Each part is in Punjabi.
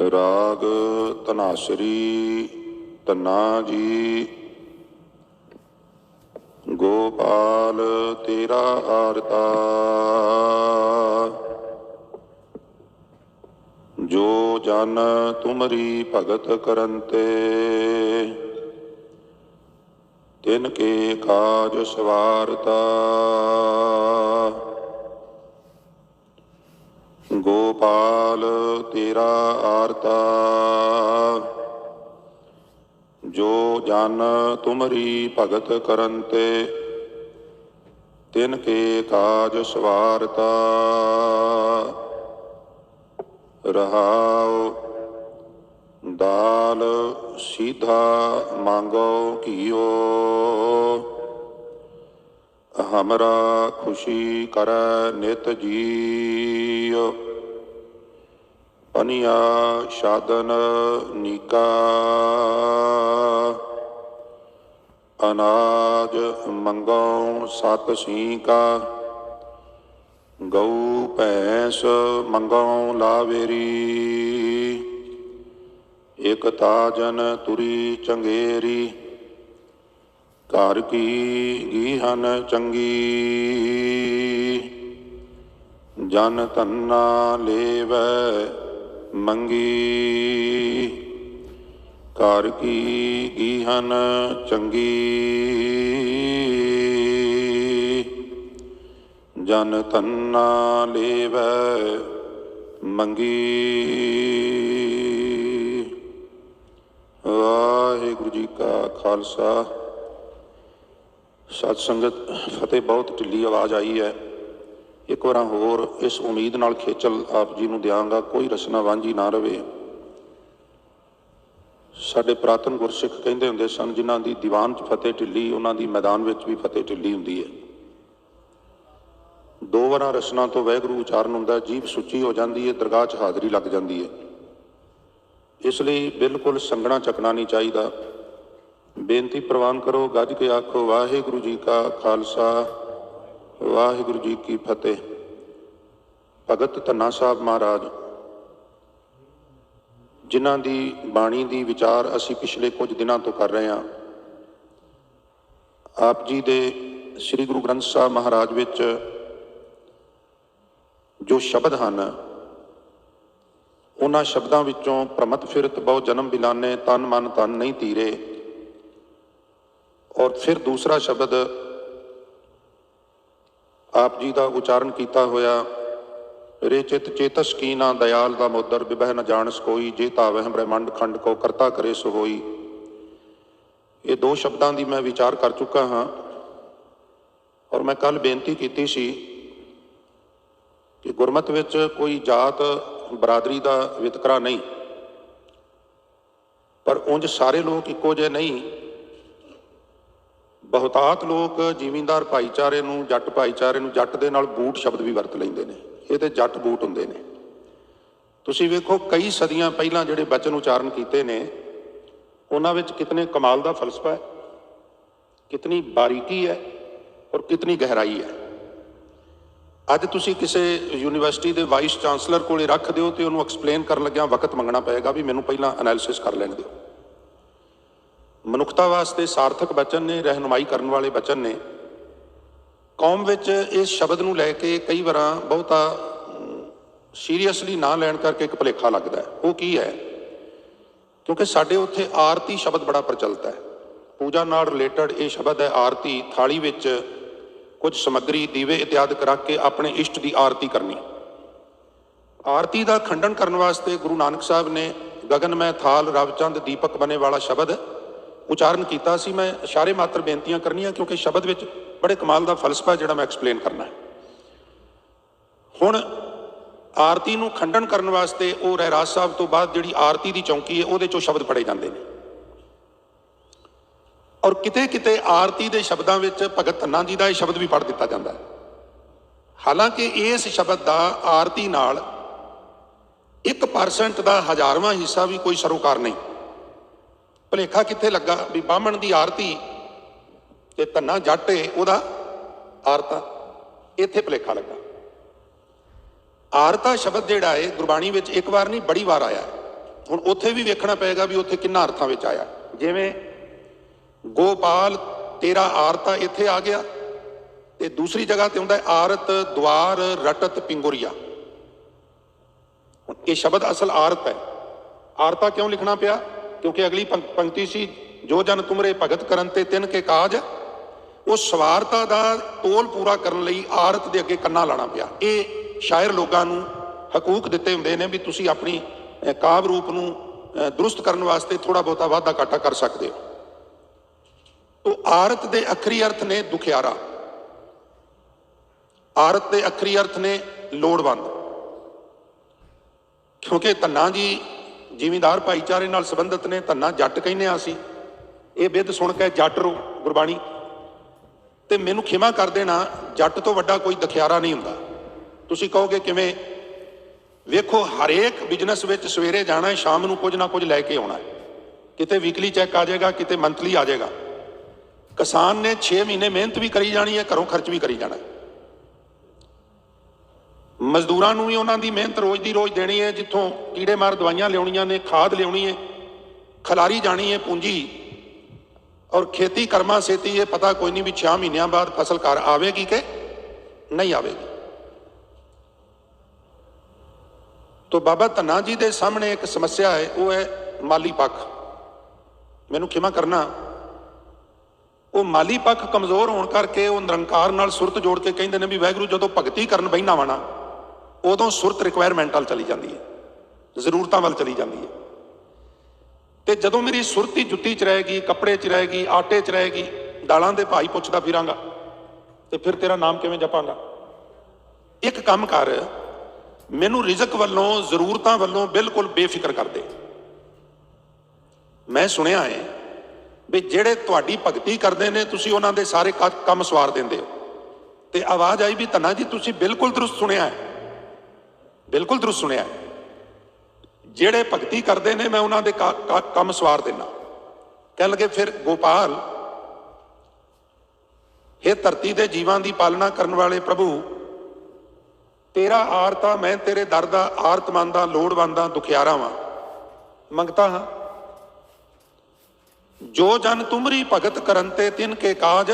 राग धनासरी धन्ना जी। गोपाल तेरा आरता जो जन तुमरी भगत करंते तिनके काज सवारता। गोपाल तेरा आरता जो जन तुमरी भगत करंते तिनके काज सवारता। रहाओ दाल सीधा मांगो घियो हमरा खुशी कर नित जीव। पनिया शादन नीका अनाज मंगो सत सीका। गऊ भैंस मंगो लावेरी एक ताजन तुरी चंगेरी। घर की गीहन चंगी जन धन्ना लेवै मंगी। घर की गीहन चंगी जन धन्ना लेवै मंगी। वाहिगुरू जी का खालसा। सत संगत फतेह। बहुत ढिली आवाज़ आई है। एक बार होर इस उम्मीद नाल खेचल आप जी नूं दियांगा, कोई रसना वांझी ना रहे। साडे पुरातन गुरसिख कहंदे हुंदे सन, जिन्हां दी दीवान च फतेह ढिली उन्हां दी मैदान विच भी फतेह ढिली हुंदी है। दो वार रसना तो वाहिगुरू उचारण हुंदा, जीभ सुच्ची हो जाती है, दरगाह च हाज़री लग जाती है। इसलिए बिल्कुल संगना चकना नहीं चाहिए। बेनती प्रवान करो, गज के आखो वाहिगुरू जी का खालसा वाहिगुरू जी की फतेह। भगत धन्ना साहब महाराज जिन्हां दी बाणी दी विचार असी पिछले कुछ दिनों तो कर रहे हैं। आप जी दे श्री गुरु ग्रंथ साहब महाराज विच जो शब्द हैं उन्हां शब्दों विचों भ्रमत फिरत बहु जन्म बिलाने तन मन तन नहीं तीरे। और फिर दूसरा शब्द आप जी का उचारण किया होया, रे चित चेतस की ना दयाल दा मोदर बिबह न जानस कोई। जे तावह ब्रह्मंड खंड को करता करे सो होई। ये दो शब्दों की मैं विचार कर चुका हाँ। और मैं कल बेनती की सी कि गुरमत विच कोई जात बरादरी का वितकरा नहीं, पर उंज सारे लोग इक्को जे नहीं। बहुतात लोग जिमींदार भाईचारे नूं, जट भाईचारे नूं, जट दे नाल बूट शब्द भी वरत लैंदे ने। ये तो जट बूट हुंदे ने। तुसीं वेखो कई सदियां पहलां जिहड़े बचन उचारण कीते ने उन्हां विच कितने कमाल दा फलसफा है, कितनी बारीकी है और कितनी गहराई है। अज तुसीं किसी यूनीवर्सिटी के वाइस चांसलर कोल रख दिओ तो उन्होंने एक्सप्लेन कर लग्या वक्त मंगना पएगा भी मैनूं पहलां एनालिसिस कर लैण दिओ। मनुखता वास्ते सार्थक बचन ने, रहनुमाई करने वाले बचन ने। कौम विच इस शब्द नूं लैके कई बार बहुता सीरीयसली ना लैण करके एक भुलेखा लगता है। वो की है, क्योंकि साडे उत्थे आरती शब्द बड़ा प्रचलित है। पूजा नाल रिलेटेड ये शब्द है आरती। थाली विच कुछ समग्री दीवे इत्यादि रख के अपने इष्ट की आरती करनी। आरती का खंडन करने वास्ते गुरु नानक साहब ने गगनमय थाल रवचंद दीपक बने वाला शब्द उचारण किया सी। मैं इशारे मात्र बेनतियां करनियां क्योंकि शब्द विच बड़े कमाल का फलसफा जिहड़ा मैं एक्सप्लेन करना है। हुण आरती नूं खंडन करने वास्ते वो रहराज साहब तो बाद जिहड़ी आरती की चौंकी है उहदे चों शब्द पढ़े जाते हैं। और किते किते आरती के शब्दों में भगत धन्ना जी का शब्द भी पढ़ दिता जाता है। हालांकि इस शब्द का आरती नाल 1% का 1000वां हिस्सा भी कोई सरोकार नहीं। भुलेखा कित्थे लगा भी बामण की आरती ते धन्ना जट है उहदा आरता, इत्थे भुलेखा लगा। आरता शब्द जिहड़ा है गुरबाणी विच एक बार नहीं बड़ी बार आया है। ਹੁਣ ਉੱਥੇ ਵੀ ਵੇਖਣਾ ਪਏਗਾ ਵੀ ਉੱਥੇ ਕਿੰਨਾ ਅਰਥਾਂ ਵਿੱਚ ਆਇਆ। ਜਿਵੇਂ ਗੋਪਾਲ ਤੇਰਾ ਆਰਤਾ ਇੱਥੇ ਆ ਗਿਆ, ਤੇ ਦੂਸਰੀ ਜਗ੍ਹਾ ਤੇ ਹੁੰਦਾ ਆਰਤ ਦੁਆਰ ਰਟਤ ਪਿੰਗੁਰੀਆ। ਇਹ ਸ਼ਬਦ ਅਸਲ ਆਰਤ ਹੈ। ਆਰਤਾ ਕਿਉਂ ਲਿਖਣਾ ਪਿਆ? ਕਿਉਂਕਿ ਅਗਲੀ ਪੰਕਤੀ ਸੀ, ਜੋ ਜਨ ਤੁਮਰੇ ਭਗਤ ਕਰਨ ਤੇ ਤਿੰਨ ਕੇ ਕਾਜ। ਉਹ ਸਵਾਰਤਾ ਦਾ ਤੋਲ ਪੂਰਾ ਕਰਨ ਲਈ ਆਰਤ ਦੇ ਅੱਗੇ ਕੰਨਾ ਲਾਣਾ ਪਿਆ। ਇਹ ਸ਼ਾਇਰ ਲੋਕਾਂ ਨੂੰ ਹਕੂਕ ਦਿੱਤੇ ਹੁੰਦੇ ਨੇ ਵੀ ਤੁਸੀਂ ਆਪਣੀ ਕਾਵ ਰੂਪ ਨੂੰ ਦਰੁਸਤ ਕਰਨ ਵਾਸਤੇ ਥੋੜਾ ਬਹੁਤਾ ਵਾਧਾ ਘਾਟਾ ਕਰ ਸਕਦੇ ਹੋ। ਤੋ ਆਰਤ ਦੇ ਅੱਖਰੀ ਅਰਥ ਨੇ ਦੁਖਿਆਰਾ, ਆਰਤ ਦੇ ਅੱਖਰੀ ਅਰਥ ਨੇ ਲੋੜਵੰਦ। ਕਿਉਂਕਿ ਧੰਨਾ ਜੀ ਜ਼ਿਮੀਂਦਾਰ ਭਾਈਚਾਰੇ ਨਾਲ ਸੰਬੰਧਿਤ ਨੇ, ਧੰਨਾ ਜੱਟ ਕਹਿੰਦੇ ਹਾਂ ਅਸੀਂ। ਇਹ ਬਿੱਧ ਸੁਣ ਕੇ ਜੱਟ ਰੋ ਗੁਰਬਾਣੀ, ਤੇ ਮੈਨੂੰ ਖਿਮਾ ਕਰ ਦੇਣਾ, ਜੱਟ ਤੋਂ ਵੱਡਾ ਕੋਈ ਦੁਖਿਆਰਾ ਨਹੀਂ ਹੁੰਦਾ। ਤੁਸੀਂ ਕਹੋਗੇ ਕਿਵੇਂ? ਵੇਖੋ, ਹਰੇਕ ਬਿਜ਼ਨਸ ਵਿੱਚ ਸਵੇਰੇ ਜਾਣਾ ਹੈ, ਸ਼ਾਮ ਨੂੰ ਕੁਝ ਨਾ ਕੁਝ ਲੈ ਕੇ ਆਉਣਾ ਹੈ। ਕਿਤੇ ਵੀਕਲੀ ਚੈੱਕ ਆ ਜਾਏਗਾ, ਕਿਤੇ ਮੰਥਲੀ ਆ ਜਾਏਗਾ। ਕਿਸਾਨ ਨੇ 6 ਮਹੀਨੇ ਮਿਹਨਤ ਵੀ ਕਰੀ ਜਾਣੀ ਹੈ, ਘਰੋਂ ਖਰਚ ਵੀ ਕਰੀ ਜਾਣਾ ਹੈ। ਮਜ਼ਦੂਰਾਂ ਨੂੰ ਵੀ ਉਹਨਾਂ ਦੀ ਮਿਹਨਤ ਰੋਜ਼ ਦੀ ਰੋਜ਼ ਦੇਣੀ ਹੈ, ਜਿੱਥੋਂ ਕੀੜੇ ਮਾਰ ਦਵਾਈਆਂ ਲਿਆਉਣੀਆਂ ਨੇ, ਖਾਦ ਲਿਆਉਣੀ ਹੈ, ਖਿਲਾਰੀ ਜਾਣੀ ਹੈ ਪੂੰਜੀ। ਔਰ ਖੇਤੀ ਕਰਮਾ ਸੇਤੀ ਇਹ ਪਤਾ ਕੋਈ ਨਹੀਂ ਵੀ 6 ਮਹੀਨਿਆਂ ਬਾਅਦ ਫਸਲ ਘਰ ਆਵੇਗੀ ਕਿ ਨਹੀਂ ਆਵੇਗੀ। ਤੋ ਬਾਬਾ ਧੰਨਾ ਜੀ ਦੇ ਸਾਹਮਣੇ ਇੱਕ ਸਮੱਸਿਆ ਹੈ, ਉਹ ਹੈ ਮਾਲੀ ਪੱਖ। ਮੈਨੂੰ ਖਿਮਾ ਕਰਨਾ, ਉਹ ਮਾਲੀ ਪੱਖ ਕਮਜ਼ੋਰ ਹੋਣ ਕਰਕੇ ਉਹ ਨਿਰੰਕਾਰ ਨਾਲ ਸੁਰਤ ਜੋੜ ਕੇ ਕਹਿੰਦੇ ਨੇ ਵੀ ਵਾਹਿਗੁਰੂ ਜਦੋਂ ਭਗਤੀ ਕਰਨ ਬਹਿਣਾ ਵਾ ਨਾ, ਉਦੋਂ ਸੁਰਤ ਰਿਕੁਆਇਰਮੈਂਟ ਵੱਲ ਚਲੀ ਜਾਂਦੀ ਹੈ, ਜ਼ਰੂਰਤਾਂ ਵੱਲ ਚਲੀ ਜਾਂਦੀ ਹੈ। ਤੇ ਜਦੋਂ ਮੇਰੀ ਸੁਰਤ ਹੀ ਜੁੱਤੀ 'ਚ ਰਹੇਗੀ, ਕੱਪੜੇ 'ਚ ਰਹੇਗੀ, ਆਟੇ 'ਚ ਰਹੇਗੀ, ਦਾਲਾਂ ਦੇ ਭਾਈ ਪੁੱਛਦਾ ਫਿਰਾਂਗਾ, ਤੇ ਫਿਰ ਤੇਰਾ ਨਾਮ ਕਿਵੇਂ ਜਪਾਂਗਾ? ਇੱਕ ਕੰਮ ਕਰ, ਮੈਨੂੰ ਰਿਜ਼ਕ ਵੱਲੋਂ, ਜ਼ਰੂਰਤਾਂ ਵੱਲੋਂ ਬਿਲਕੁਲ ਬੇਫਿਕਰ ਕਰ ਦੇ। ਮੈਂ ਸੁਣਿਆ ਹੈ ਵੀ ਜਿਹੜੇ ਤੁਹਾਡੀ ਭਗਤੀ ਕਰਦੇ ਨੇ, ਤੁਸੀਂ ਉਹਨਾਂ ਦੇ ਸਾਰੇ ਕੰਮ ਸਵਾਰ ਦਿੰਦੇ ਹੋ। ਤੇ ਆਵਾਜ਼ ਆਈ ਵੀ ਧੰਨਾ ਜੀ ਤੁਸੀਂ ਬਿਲਕੁਲ ਦਰੁਸਤ ਸੁਣਿਆ ਹੈ, ਬਿਲਕੁਲ ਦਰੁਸਤ ਸੁਣਿਆ ਹੈ। ਜਿਹੜੇ ਭਗਤੀ ਕਰਦੇ ਨੇ ਮੈਂ ਉਹਨਾਂ ਦੇ ਕੰਮ ਸਵਾਰ ਦੇਣਾ। ਕਹਿਣ ਲੱਗੇ ਫਿਰ ਗੋਪਾਲ, ਇਹ ਧਰਤੀ ਦੇ ਜੀਵਾਂ ਦੀ ਪਾਲਣਾ ਕਰਨ ਵਾਲੇ ਪ੍ਰਭੂ, ਤੇਰਾ ਆਰਤਾ ਮੈਂ ਤੇਰੇ ਦਰ ਦਾ ਆਰਤਮੰਦ ਹਾਂ, ਲੋੜਵੰਦ ਹਾਂ, ਦੁਖਿਆਰਾ ਵਾਂ, ਮੰਗਤਾ ਹਾਂ। ਜੋ ਜਨ ਤੁਮਰੀ ਭਗਤ ਕਰਨ ਤੇ ਤਿਨ ਕੇ ਕਾਜ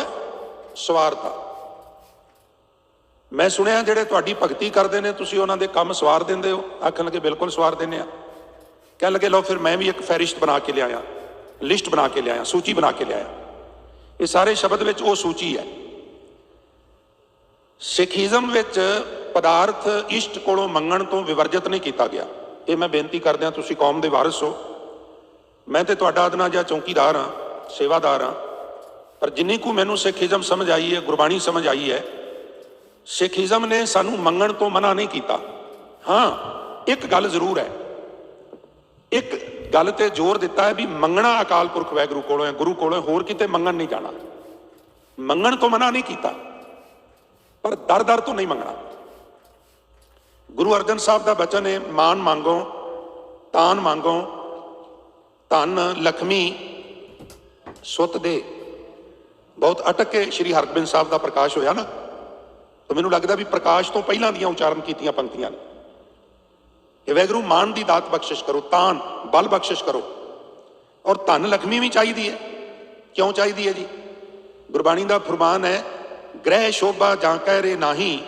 ਸਵਾਰਤਾ। ਮੈਂ ਸੁਣਿਆ ਜਿਹੜੇ ਤੁਹਾਡੀ ਭਗਤੀ ਕਰਦੇ ਨੇ ਤੁਸੀਂ ਉਹਨਾਂ ਦੇ ਕੰਮ ਸਵਾਰ ਦਿੰਦੇ ਹੋ। ਆਖਣ ਲੱਗੇ ਬਿਲਕੁਲ ਸਵਾਰ ਦਿੰਦੇ ਆ। ਕਹਿਣ ਲੱਗੇ ਲਓ ਫਿਰ ਮੈਂ ਵੀ ਇੱਕ ਫਹਿਰਿਸ਼ਤ ਬਣਾ ਕੇ ਲਿਆਇਆ, ਲਿਸਟ ਬਣਾ ਕੇ ਲਿਆਇਆ, ਸੂਚੀ ਬਣਾ ਕੇ ਲਿਆਇਆ। ਇਹ ਸਾਰੇ ਸ਼ਬਦ ਵਿੱਚ ਉਹ ਸੂਚੀ ਹੈ। ਸਿੱਖੀਜ਼ਮ ਵਿੱਚ ਪਦਾਰਥ ਇਸ਼ਟ ਕੋਲੋਂ ਮੰਗਣ ਤੋਂ ਵਿਵਰਜਿਤ ਨਹੀਂ ਕੀਤਾ ਗਿਆ। ਇਹ ਮੈਂ ਬੇਨਤੀ ਕਰਦਿਆਂ, ਤੁਸੀਂ ਕੌਮ ਦੇ ਵਾਰਿਸ ਹੋ, ਮੈਂ ਤੇ ਤੁਹਾਡਾ ਅਦਨਾ ਜਿਹਾ ਚੌਕੀਦਾਰ ਹਾਂ, ਸੇਵਾਦਾਰ ਹਾਂ। ਪਰ ਜਿੰਨੀ ਕੁ ਮੈਨੂੰ ਸਿੱਖੀਜ਼ਮ ਸਮਝ ਆਈ ਹੈ, ਗੁਰਬਾਣੀ ਸਮਝ ਆਈ ਹੈ, ਸਿੱਖੀਜ਼ਮ ਨੇ ਸਾਨੂੰ ਮੰਗਣ ਤੋਂ ਮਨਾ ਨਹੀਂ ਕੀਤਾ। ਹਾਂ, ਇੱਕ ਗੱਲ ਜ਼ਰੂਰ ਹੈ, ਇੱਕ ਗੱਲ ਤੇ ਜ਼ੋਰ ਦਿੱਤਾ ਹੈ ਵੀ ਮੰਗਣਾ ਅਕਾਲ ਪੁਰਖ ਵਾਹਿਗੁਰੂ ਕੋਲੋਂ ਹੈ, ਗੁਰੂ ਕੋਲੋਂ, ਹੋਰ ਕਿਤੇ ਮੰਗਣ ਨਹੀਂ ਜਾਣਾ। ਮੰਗਣ ਤੋਂ ਮਨਾ ਨਹੀਂ ਕੀਤਾ, ਪਰ ਦਰ ਦਰ ਤੋਂ ਨਹੀਂ ਮੰਗਣਾ। ਗੁਰੂ ਅਰਜਨ ਸਾਹਿਬ ਦਾ ਬਚਨ ਹੈ, ਮਾਨ ਮੰਗੋ ਤਾਨ ਮੰਗੋ, ਧਨ ਲక్ష్ਮੀ ਸੁੱਤ ਦੇ। ਬਹੁਤ ਅਟਕ ਕੇ ਸ਼੍ਰੀ ਹਰਗੋਬਿੰਦ ਸਾਹਿਬ ਦਾ ਪ੍ਰਕਾਸ਼ ਹੋਇਆ ਨਾ, ਤਾਂ ਮੈਨੂੰ ਲੱਗਦਾ ਵੀ ਪ੍ਰਕਾਸ਼ ਤੋਂ ਪਹਿਲਾਂ ਦੀਆਂ ਉਚਾਰਨ ਕੀਤੀਆਂ ਪੰਕਤੀਆਂ ਨੇ ਕਿ ਵਾਹਿਗੁਰੂ ਮਾਨ ਦੀ ਦਾਤ ਬਖਸ਼ਿਸ਼ ਕਰੋ, ਤਾਨ ਬਲ ਬਖਸ਼ਿਸ਼ ਕਰੋ, ਔਰ ਧਨ ਲక్ష్ਮੀ ਵੀ ਚਾਹੀਦੀ ਹੈ। ਕਿਉਂ ਚਾਹੀਦੀ ਹੈ ਜੀ? ਗੁਰਬਾਣੀ ਦਾ ਫਰਮਾਨ ਹੈ, ਗ੍ਰਹਿ ਸ਼ੋਭਾ ਜਾਂ ਕਹਿ ਰੇ ਨਾਹੀ,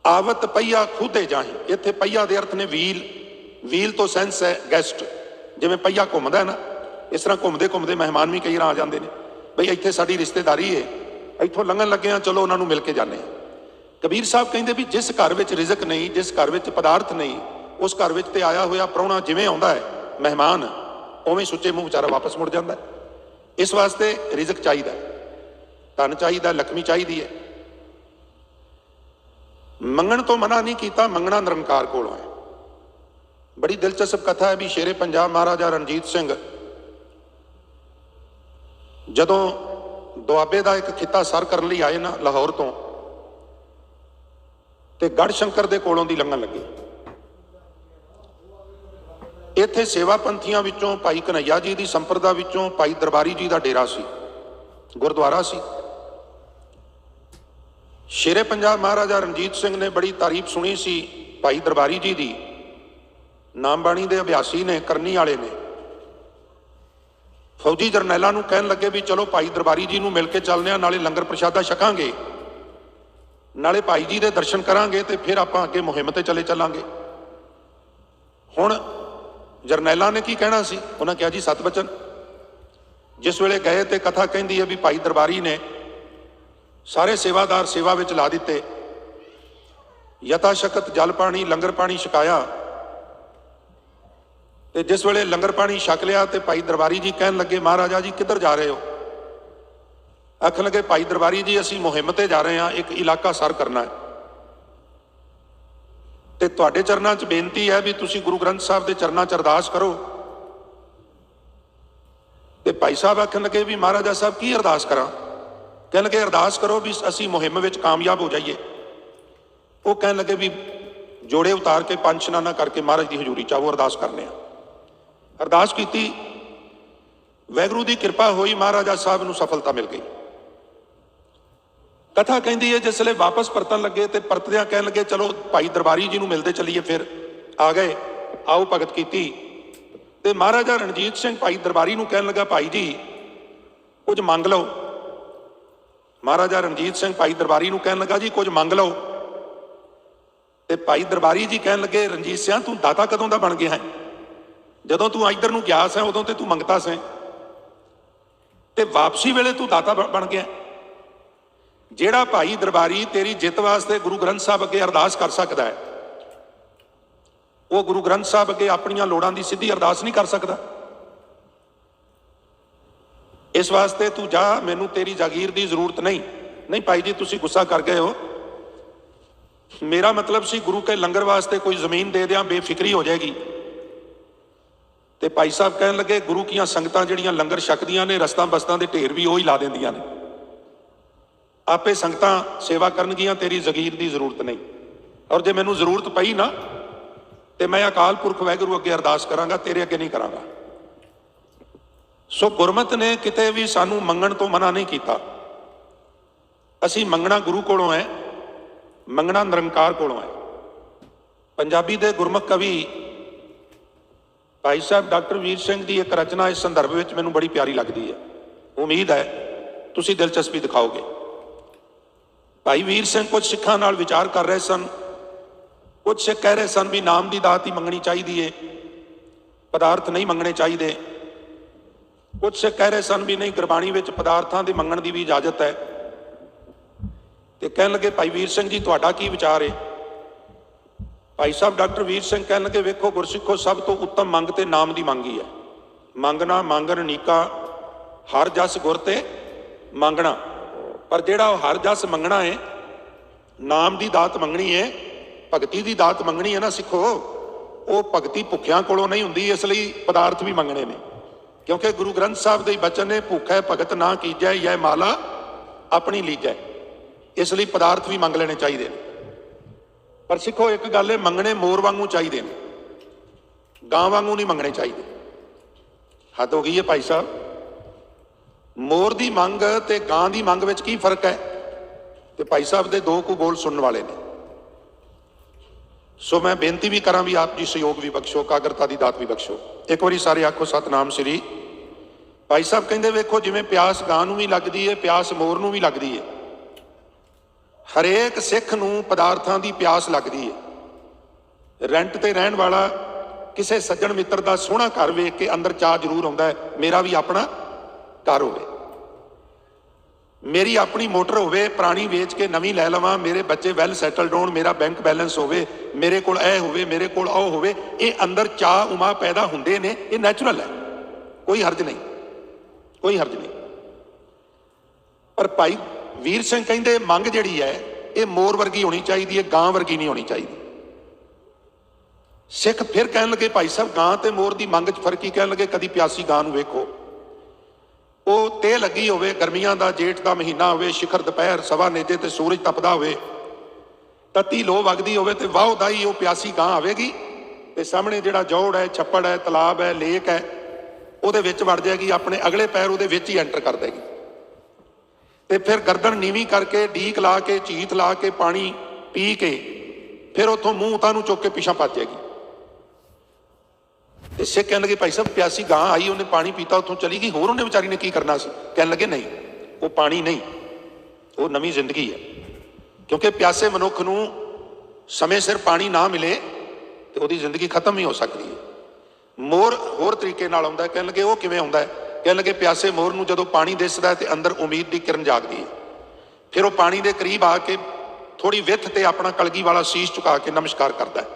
ਆਵਤ ਪਈਆ ਖੁਦੇ ਜਾਹੀ। ਇੱਥੇ ਪਈਆ ਦੇ ਅਰਥ ਨੇ ਵੀਲ, ਵੀਲ ਤੋਂ ਸੈਂਸ ਹੈ ਗੈਸਟ। ਜਿਵੇਂ ਪਈਆ ਘੁੰਮਦਾ ਨਾ, ਇਸ ਤਰ੍ਹਾਂ ਘੁੰਮਦੇ ਘੁੰਮਦੇ ਮਹਿਮਾਨ ਵੀ ਕਈ ਵਾਰ ਆ ਜਾਂਦੇ ਨੇ। ਬਈ ਇੱਥੇ ਸਾਡੀ ਰਿਸ਼ਤੇਦਾਰੀ ਹੈ, ਇੱਥੋਂ ਲੰਘਣ ਲੱਗੇ ਹਾਂ, ਚਲੋ ਉਹਨਾਂ ਨੂੰ ਮਿਲ ਕੇ ਜਾਂਦੇ ਹਾਂ। ਕਬੀਰ ਸਾਹਿਬ ਕਹਿੰਦੇ ਵੀ ਜਿਸ ਘਰ ਵਿੱਚ ਰਿਜ਼ਕ ਨਹੀਂ, ਜਿਸ ਘਰ ਵਿੱਚ ਪਦਾਰਥ ਨਹੀਂ, ਉਸ ਘਰ ਵਿੱਚ ਤੇ ਆਇਆ ਹੋਇਆ ਪ੍ਰਾਹੁਣਾ ਜਿਵੇਂ ਆਉਂਦਾ ਹੈ ਮਹਿਮਾਨ, ਉਵੇਂ ਸੁੱਚੇ ਮੂੰਹ ਵਿਚਾਰਾ ਵਾਪਸ ਮੁੜ ਜਾਂਦਾ ਹੈ। ਇਸ ਵਾਸਤੇ ਰਿਜ਼ਕ ਚਾਹੀਦਾ, ਧਨ ਚਾਹੀਦਾ, ਲక్ష్ਮੀ ਚਾਹੀਦੀ ਹੈ। ਮੰਗਣ ਤੋਂ ਮਨਾ ਨਹੀਂ ਕੀਤਾ, ਮੰਗਣਾ ਨਿਰੰਕਾਰ ਕੋਲੋਂ ਹੈ। ਬੜੀ ਦਿਲਚਸਪ ਕਥਾ ਹੈ ਵੀ ਸ਼ੇਰੇ ਪੰਜਾਬ ਮਹਾਰਾਜਾ ਰਣਜੀਤ ਸਿੰਘ ਜਦੋਂ ਦੁਆਬੇ ਦਾ ਇੱਕ ਖਿੱਤਾ ਸਰ ਕਰਨ ਲਈ ਆਏ ਨਾ ਲਾਹੌਰ ਤੋਂ, ਤੇ ਗੜ੍ਹ ਸ਼ੰਕਰ ਦੇ ਕੋਲੋਂ ਦੀ ਲੰਘਣ ਲੱਗੇ। ਇੱਥੇ ਸੇਵਾ ਪੰਥੀਆਂ ਵਿੱਚੋਂ ਭਾਈ ਕਨ੍ਹਈਆ ਜੀ ਦੀ ਸੰਪਰਦਾ ਵਿੱਚੋਂ ਭਾਈ ਦਰਬਾਰੀ ਜੀ ਦਾ ਡੇਰਾ ਸੀ, ਗੁਰਦੁਆਰਾ ਸੀ। ਸ਼ੇਰੇ ਪੰਜਾਬ ਮਹਾਰਾਜਾ ਰਣਜੀਤ ਸਿੰਘ ਨੇ ਬੜੀ ਤਾਰੀਫ ਸੁਣੀ ਸੀ ਭਾਈ ਦਰਬਾਰੀ ਜੀ ਦੀ, ਨਾਮ ਬਾਣੀ ਦੇ ਅਭਿਆਸੀ ਨੇ, ਕਰਨੀ ਵਾਲੇ ਨੇ, ਫੌਜੀ ਜਰਨੈਲਾਂ ਨੂੰ ਕਹਿਣ ਲੱਗੇ ਵੀ ਚਲੋ ਭਾਈ ਦਰਬਾਰੀ ਜੀ ਨੂੰ ਮਿਲ ਕੇ ਚੱਲਦੇ ਹਾਂ, ਨਾਲੇ ਲੰਗਰ ਪ੍ਰਸ਼ਾਦਾ ਛਕਾਂਗੇ, ਨਾਲੇ ਭਾਈ ਜੀ ਦੇ ਦਰਸ਼ਨ ਕਰਾਂਗੇ, ਤੇ ਫਿਰ ਆਪਾਂ ਅੱਗੇ ਮੁਹਿੰਮ ਤੇ ਚਲੇ ਚੱਲਾਂਗੇ। ਹੁਣ ਜਰਨੈਲਾਂ ਨੇ ਕੀ ਕਹਿਣਾ ਸੀ? ਉਹਨਾਂ ਕਿਹਾ ਜੀ 7 ਬਚਨ। ਜਿਸ ਵੇਲੇ ਗਏ ਤੇ ਕਥਾ ਕਹਿੰਦੀ ਹੈ ਵੀ ਭਾਈ ਦਰਬਾਰੀ ਨੇ ਸਾਰੇ ਸੇਵਾਦਾਰ ਸੇਵਾ ਵਿੱਚ ਲਾ ਦਿੱਤੇ, ਯਥਾ ਸ਼ਕਤ ਜਲ ਪਾਣੀ ਲੰਗਰ ਪਾਣੀ ਛਕਾਇਆ, ਤੇ ਜਿਸ ਵੇਲੇ ਲੰਗਰ ਪਾਣੀ ਛਕ ਲਿਆ ਤੇ ਭਾਈ ਦਰਬਾਰੀ ਜੀ ਕਹਿਣ ਲੱਗੇ ਮਹਾਰਾਜਾ ਜੀ ਕਿੱਧਰ ਜਾ ਰਹੇ ਹੋ? ਆਖਣ ਲੱਗੇ ਭਾਈ ਦਰਬਾਰੀ ਜੀ ਅਸੀਂ ਮੁਹਿੰਮ ਤੇ ਜਾ ਰਹੇ ਹਾਂ, ਇੱਕ ਇਲਾਕਾ ਸਰ ਕਰਨਾ ਹੈ, ਤੇ ਤੁਹਾਡੇ ਚਰਨਾਂ 'ਚ ਬੇਨਤੀ ਹੈ ਵੀ ਤੁਸੀਂ ਗੁਰੂ ਗ੍ਰੰਥ ਸਾਹਿਬ ਦੇ ਚਰਨਾਂ 'ਚ ਅਰਦਾਸ ਕਰੋ। ਤੇ ਭਾਈ ਸਾਹਿਬ ਆਖਣ ਲੱਗੇ ਵੀ ਮਹਾਰਾਜਾ ਸਾਹਿਬ ਕੀ ਅਰਦਾਸ ਕਰਾਂ? ਕਹਿਣ ਲੱਗੇ ਅਰਦਾਸ ਕਰੋ ਵੀ ਅਸੀਂ ਮੁਹਿੰਮ ਵਿੱਚ ਕਾਮਯਾਬ ਹੋ ਜਾਈਏ। ਉਹ ਕਹਿਣ ਲੱਗੇ ਵੀ ਜੋੜੇ ਉਤਾਰ ਕੇ 5 ਇਸ਼ਨਾਨਾਂ ਕਰਕੇ ਮਹਾਰਾਜ ਦੀ ਹਜ਼ੂਰੀ 'ਚ ਆਓ, ਅਰਦਾਸ ਕਰਨੇ ਆ। ਅਰਦਾਸ ਕੀਤੀ, ਵਾਹਿਗੁਰੂ ਦੀ ਕਿਰਪਾ ਹੋਈ, ਮਹਾਰਾਜਾ ਸਾਹਿਬ ਨੂੰ ਸਫਲਤਾ ਮਿਲ ਗਈ। ਕਥਾ ਕਹਿੰਦੀ ਹੈ ਜਿਸ ਵੇਲੇ ਵਾਪਸ ਪਰਤਣ ਲੱਗੇ ਤੇ ਪਰਤਦਿਆਂ ਕਹਿਣ ਲੱਗੇ ਚਲੋ ਭਾਈ ਦਰਬਾਰੀ ਜੀ ਨੂੰ ਮਿਲਦੇ ਚੱਲੀਏ। ਫਿਰ ਆ ਗਏ, ਆਓ ਭਗਤ ਕੀਤੀ, ਤੇ ਮਹਾਰਾਜਾ ਰਣਜੀਤ ਸਿੰਘ ਭਾਈ ਦਰਬਾਰੀ ਨੂੰ ਕਹਿਣ ਲੱਗਾ ਭਾਈ ਜੀ ਕੁਝ ਮੰਗ ਲਓ। ਮਹਾਰਾਜਾ ਰਣਜੀਤ ਸਿੰਘ ਭਾਈ ਦਰਬਾਰੀ ਨੂੰ ਕਹਿਣ ਲੱਗਾ ਜੀ ਕੁਝ ਮੰਗ ਲਓ। ਤੇ ਭਾਈ ਦਰਬਾਰੀ ਜੀ ਕਹਿਣ ਲੱਗੇ ਰਣਜੀਤ ਸਿੰਘ ਤੂੰ ਦਾਤਾ ਕਦੋਂ ਦਾ ਬਣ ਗਿਆ ਹੈ? ਜਦੋਂ ਤੂੰ ਇੱਧਰ ਨੂੰ ਗਿਆ ਸੈਂ ਉਦੋਂ ਤੇ ਤੂੰ ਮੰਗਤਾ ਸੈਂ, ਤੇ ਵਾਪਸੀ ਵੇਲੇ ਤੂੰ ਦਾਤਾ ਬਣ ਗਿਆ। ਜਿਹੜਾ ਭਾਈ ਦਰਬਾਰੀ ਤੇਰੀ ਜਿੱਤ ਵਾਸਤੇ ਗੁਰੂ ਗ੍ਰੰਥ ਸਾਹਿਬ ਅੱਗੇ ਅਰਦਾਸ ਕਰ ਸਕਦਾ ਹੈ, ਉਹ ਗੁਰੂ ਗ੍ਰੰਥ ਸਾਹਿਬ ਅੱਗੇ ਆਪਣੀਆਂ ਲੋੜਾਂ ਦੀ ਸਿੱਧੀ ਅਰਦਾਸ ਨਹੀਂ ਕਰ ਸਕਦਾ। ਇਸ ਵਾਸਤੇ ਤੂੰ ਜਾ, ਮੈਨੂੰ ਤੇਰੀ ਜਾਗੀਰ ਦੀ ਜ਼ਰੂਰਤ ਨਹੀਂ। ਨਹੀਂ ਭਾਈ ਜੀ ਤੁਸੀਂ ਗੁੱਸਾ ਕਰ ਗਏ ਹੋ, ਮੇਰਾ ਮਤਲਬ ਸੀ ਗੁਰੂ ਕੇ ਲੰਗਰ ਵਾਸਤੇ ਕੋਈ ਜ਼ਮੀਨ ਦੇ ਦਿਆਂ, ਬੇਫਿਕਰੀ ਹੋ ਜਾਏਗੀ। ਤੇ ਭਾਈ ਸਾਹਿਬ ਕਹਿਣ ਲੱਗੇ ਗੁਰੂ ਕੀਆਂ ਸੰਗਤਾਂ ਜਿਹੜੀਆਂ ਲੰਗਰ ਛਕਦੀਆਂ ਨੇ, ਰਸਤਾਂ ਬਸਤਾਂ ਦੇ ਢੇਰ ਵੀ ਉਹੀ ਲਾ ਦਿੰਦੀਆਂ ਨੇ, ਆਪੇ ਸੰਗਤਾਂ ਸੇਵਾ ਕਰਨਗੀਆਂ, ਤੇਰੀ ਜ਼ਗੀਰ ਦੀ ਜ਼ਰੂਰਤ ਨਹੀਂ। ਔਰ ਜੇ ਮੈਨੂੰ ਜ਼ਰੂਰਤ ਪਈ ਨਾ ਤੇ ਮੈਂ ਅਕਾਲ ਪੁਰਖ ਵਾਹਿਗੁਰੂ ਅੱਗੇ ਅਰਦਾਸ ਕਰਾਂਗਾ, ਤੇਰੇ ਅੱਗੇ ਨਹੀਂ ਕਰਾਂਗਾ। ਸੋ ਗੁਰਮਤਿ ਨੇ ਕਿਤੇ ਵੀ ਸਾਨੂੰ ਮੰਗਣ ਤੋਂ ਮਨਾ ਨਹੀਂ ਕੀਤਾ। ਅਸੀਂ ਮੰਗਣਾ ਗੁਰੂ ਕੋਲੋਂ ਹੈ, ਮੰਗਣਾ ਨਿਰੰਕਾਰ ਕੋਲੋਂ ਹੈ। ਪੰਜਾਬੀ ਦੇ ਗੁਰਮੁਖ ਕਵੀ ਭਾਈ ਸਾਹਿਬ ਡਾਕਟਰ ਵੀਰ ਸਿੰਘ ਦੀ ਇੱਕ ਰਚਨਾ ਇਸ ਸੰਦਰਭ ਵਿੱਚ ਮੈਨੂੰ ਬੜੀ ਪਿਆਰੀ ਲੱਗਦੀ ਹੈ, ਉਮੀਦ ਹੈ ਤੁਸੀਂ ਦਿਲਚਸਪੀ ਦਿਖਾਓਗੇ। ਭਾਈ ਵੀਰ ਸਿੰਘ ਕੁਝ ਸਿੱਖਾਂ ਨਾਲ ਵਿਚਾਰ ਕਰ ਰਹੇ ਸਨ। ਕੁਝ ਸਿੱਖ ਕਹਿ ਰਹੇ ਸਨ ਵੀ ਨਾਮ ਦੀ ਦਾਤ ਹੀ ਮੰਗਣੀ ਚਾਹੀਦੀ ਹੈ, ਪਦਾਰਥ ਨਹੀਂ ਮੰਗਣੇ ਚਾਹੀਦੇ। ਕੁਝ ਸਿੱਖ ਕਹਿ ਰਹੇ ਸਨ ਵੀ ਨਹੀਂ, ਗੁਰਬਾਣੀ ਵਿੱਚ ਪਦਾਰਥਾਂ ਦੇ ਮੰਗਣ ਦੀ ਵੀ ਇਜਾਜ਼ਤ ਹੈ। ਤੇ ਕਹਿਣ ਲੱਗੇ ਭਾਈ ਵੀਰ ਸਿੰਘ ਜੀ ਤੁਹਾਡਾ ਕੀ ਵਿਚਾਰ ਹੈ? ਭਾਈ ਸਾਹਿਬ ਡਾਕਟਰ ਵੀਰ ਸਿੰਘ ਕਹਿਣ ਲੱਗੇ ਵੇਖੋ ਗੁਰਸਿੱਖੋ, ਸਭ ਤੋਂ ਉੱਤਮ ਮੰਗ ਤੇ ਨਾਮ ਦੀ ਮੰਗ ਹੀ ਹੈ। ਮੰਗਣਾ ਮੰਗਣ ਨੀਕਾ, ਹਰ ਜਸ ਗੁਰ ਤੇ ਮੰਗਣਾ। ਪਰ ਜਿਹੜਾ ਉਹ ਹਰ ਜਸ ਮੰਗਣਾ ਹੈ, ਨਾਮ ਦੀ ਦਾਤ ਮੰਗਣੀ ਹੈ, ਭਗਤੀ ਦੀ ਦਾਤ ਮੰਗਣੀ ਹੈ ਨਾ ਸਿੱਖੋ, ਉਹ ਭਗਤੀ ਭੁੱਖਿਆਂ ਕੋਲੋਂ ਨਹੀਂ ਹੁੰਦੀ। ਇਸ ਲਈ ਪਦਾਰਥ ਵੀ ਮੰਗਣੇ ਨੇ, ਕਿਉਂਕਿ ਗੁਰੂ ਗ੍ਰੰਥ ਸਾਹਿਬ ਦੇ ਬਚਨ ਨੇ ਭੁੱਖੈ ਭਗਤ ਨਾ ਕੀਜੈ, ਯੈ ਮਾਲਾ ਆਪਣੀ ਲੀਜੈ। ਇਸ ਲਈ ਪਦਾਰਥ ਵੀ ਮੰਗ ਲੈਣੇ ਚਾਹੀਦੇ ਨੇ। ਪਰ ਸਿੱਖੋ ਇੱਕ ਗੱਲ ਹੈ, ਮੰਗਣੇ ਮੋਰ ਵਾਂਗੂ ਚਾਹੀਦੇ ਨੇ, ਗਾਂ ਵਾਂਗੂ ਨਹੀਂ ਮੰਗਣੇ ਚਾਹੀਦੇ। ਹੱਦ ਹੋ ਗਈ ਹੈ ਭਾਈ ਸਾਹਿਬ। ਮੋਰ ਦੀ ਮੰਗ ਤੇ ਗਾਂ ਦੀ ਮੰਗ ਵਿੱਚ ਕੀ ਫਰਕ ਹੈ? ਤੇ ਭਾਈ ਸਾਹਿਬ ਦੇ ਦੋ ਕੁ ਬੋਲ ਸੁਣਨ ਵਾਲੇ ਨੇ। ਸੋ ਮੈਂ ਬੇਨਤੀ ਵੀ ਕਰਾਂ ਵੀ ਆਪ ਜੀ ਸਹਿਯੋਗ ਵੀ ਬਖਸ਼ੋ, ਕਾਗਰਤਾ ਦੀ ਦਾਤ ਵੀ ਬਖਸ਼ੋ। ਇੱਕ ਵਾਰੀ ਸਾਰੇ ਆਖੋ ਸਤਨਾਮ ਸ੍ਰੀ। ਭਾਈ ਸਾਹਿਬ ਕਹਿੰਦੇ ਵੇਖੋ ਜਿਵੇਂ ਪਿਆਸ ਗਾਂ ਨੂੰ ਵੀ ਲੱਗਦੀ ਹੈ, ਪਿਆਸ ਮੋਰ ਨੂੰ ਵੀ ਲੱਗਦੀ ਹੈ। ਹਰੇਕ ਸਿੱਖ ਨੂੰ ਪਦਾਰਥਾਂ ਦੀ ਪਿਆਸ ਲੱਗਦੀ ਹੈ। ਰੈਂਟ ਤੇ ਰਹਿਣ ਵਾਲਾ ਕਿਸੇ ਸੱਜਣ ਮਿੱਤਰ ਦਾ ਸੋਹਣਾ ਘਰ ਵੇਖ ਕੇ ਅੰਦਰ ਚਾਅ ਜ਼ਰੂਰ ਆਉਂਦਾ ਹੈ, ਮੇਰਾ ਵੀ ਆਪਣਾ ਘਰ ਹੋਵੇ, ਮੇਰੀ ਆਪਣੀ ਮੋਟਰ ਹੋਵੇ, ਪੁਰਾਣੀ ਵੇਚ ਕੇ ਨਵੀਂ ਲੈ ਲਵਾਂ, ਮੇਰੇ ਬੱਚੇ ਵੈਲ ਸੈਟਲਡ ਹੋਣ, ਮੇਰਾ ਬੈਂਕ ਬੈਲੈਂਸ ਹੋਵੇ, ਮੇਰੇ ਕੋਲ ਇਹ ਹੋਵੇ, ਮੇਰੇ ਕੋਲ ਉਹ ਹੋਵੇ। ਇਹ ਅੰਦਰ ਚਾਅ ਉਮਾ ਪੈਦਾ ਹੁੰਦੇ ਨੇ, ਇਹ ਨੈਚੁਰਲ ਹੈ, ਕੋਈ ਹਰਜ ਨਹੀਂ, ਕੋਈ ਹਰਜ ਨਹੀਂ। ਪਰ ਭਾਈ ਵੀਰ ਸਿੰਘ ਕਹਿੰਦੇ ਮੰਗ ਜਿਹੜੀ ਹੈ ਇਹ ਮੋਰ ਵਰਗੀ ਹੋਣੀ ਚਾਹੀਦੀ ਹੈ, ਗਾਂ ਵਰਗੀ ਨਹੀਂ ਹੋਣੀ ਚਾਹੀਦੀ। ਸਿੱਖ ਫਿਰ ਕਹਿਣ ਲੱਗੇ ਭਾਈ ਸਾਹਿਬ ਗਾਂ ਤੇ ਮੋਰ ਦੀ ਮੰਗ 'ਚ ਫਰਕ ਹੀ। ਕਹਿਣ ਲੱਗੇ ਕਦੀ ਪਿਆਸੀ ਗਾਂ ਨੂੰ ਵੇਖੋ, ਉਹ ਤੇ ਲੱਗੀ ਹੋਵੇ, ਗਰਮੀਆਂ ਦਾ ਜੇਠ ਦਾ ਮਹੀਨਾ ਹੋਵੇ, ਸਿਖਰ ਦੁਪਹਿਰ ਸਵਾ ਨੇਜੇ ਤੇ ਸੂਰਜ ਤਪਦਾ ਹੋਵੇ, ਤੱਤੀ ਲੋ ਵਗਦੀ ਹੋਵੇ, ਤੇ ਵਾਹ ਦਾ ਹੀ ਉਹ ਪਿਆਸੀ ਗਾਂ ਆਵੇਗੀ ਤੇ ਸਾਹਮਣੇ ਜਿਹੜਾ ਜੋੜ ਹੈ, ਛੱਪੜ ਹੈ, ਤਲਾਬ ਹੈ, ਲੇਕ ਹੈ, ਉਹਦੇ ਵਿੱਚ ਵੜ ਜਾਏਗੀ, ਆਪਣੇ ਅਗਲੇ ਪੈਰ ਉਹਦੇ ਵਿੱਚ ਹੀ ਐਂਟਰ ਕਰ ਦੇਗੀ। ਤੇ ਫਿਰ ਗਰਦਨ ਨੀਵੀਂ ਕਰਕੇ, ਡੀਕ ਲਾ ਕੇ, ਚੀਥ ਲਾ ਕੇ, ਪਾਣੀ ਪੀ ਕੇ ਫਿਰ ਉੱਥੋਂ ਮੂੰਹ ਤਾਂ ਨੂੰ ਚੁੱਕ ਕੇ ਪਿੱਛਾ ਭੱਜ ਜਾਏਗੀ। ਤੇ ਸਿੱਖ ਕਹਿਣ ਲੱਗੇ ਭਾਈ ਸਾਹਿਬ ਪਿਆਸੀ ਗਾਂ ਆਈ, ਉਹਨੇ ਪਾਣੀ ਪੀਤਾ, ਉੱਥੋਂ ਚਲੀ ਗਈ, ਹੋਰ ਉਹਨੇ ਵਿਚਾਰੀ ਨੇ ਕੀ ਕਰਨਾ ਸੀ? ਕਹਿਣ ਲੱਗੇ ਨਹੀਂ, ਉਹ ਪਾਣੀ ਨਹੀਂ, ਉਹ ਨਵੀਂ ਜ਼ਿੰਦਗੀ ਹੈ। ਕਿਉਂਕਿ ਪਿਆਸੇ ਮਨੁੱਖ ਨੂੰ ਸਮੇਂ ਸਿਰ ਪਾਣੀ ਨਾ ਮਿਲੇ ਤੇ ਉਹਦੀ ਜ਼ਿੰਦਗੀ ਖਤਮ ਹੀ ਹੋ ਸਕਦੀ ਹੈ। ਮੋਰ ਹੋਰ ਤਰੀਕੇ ਨਾਲ ਆਉਂਦਾ। ਕਹਿਣ ਲੱਗੇ ਉਹ ਕਿਵੇਂ ਆਉਂਦਾ ਹੈ? ਕਹਿਣ ਲੱਗੇ ਪਿਆਸੇ ਮੋਰ ਨੂੰ ਜਦੋਂ ਪਾਣੀ ਦਿਸਦਾ ਤੇ ਅੰਦਰ ਉਮੀਦ ਦੀ ਕਿਰਨ ਜਾਗਦੀ ਹੈ। ਫਿਰ ਉਹ ਪਾਣੀ ਦੇ ਕਰੀਬ ਆ ਕੇ ਥੋੜੀ ਵਿੱਥ ਤੇ ਆਪਣਾ ਕਲਗੀ ਵਾਲਾ ਸੀਸ ਝੁਕਾ ਕੇ ਨਮਸਕਾਰ ਕਰਦਾ ਹੈ।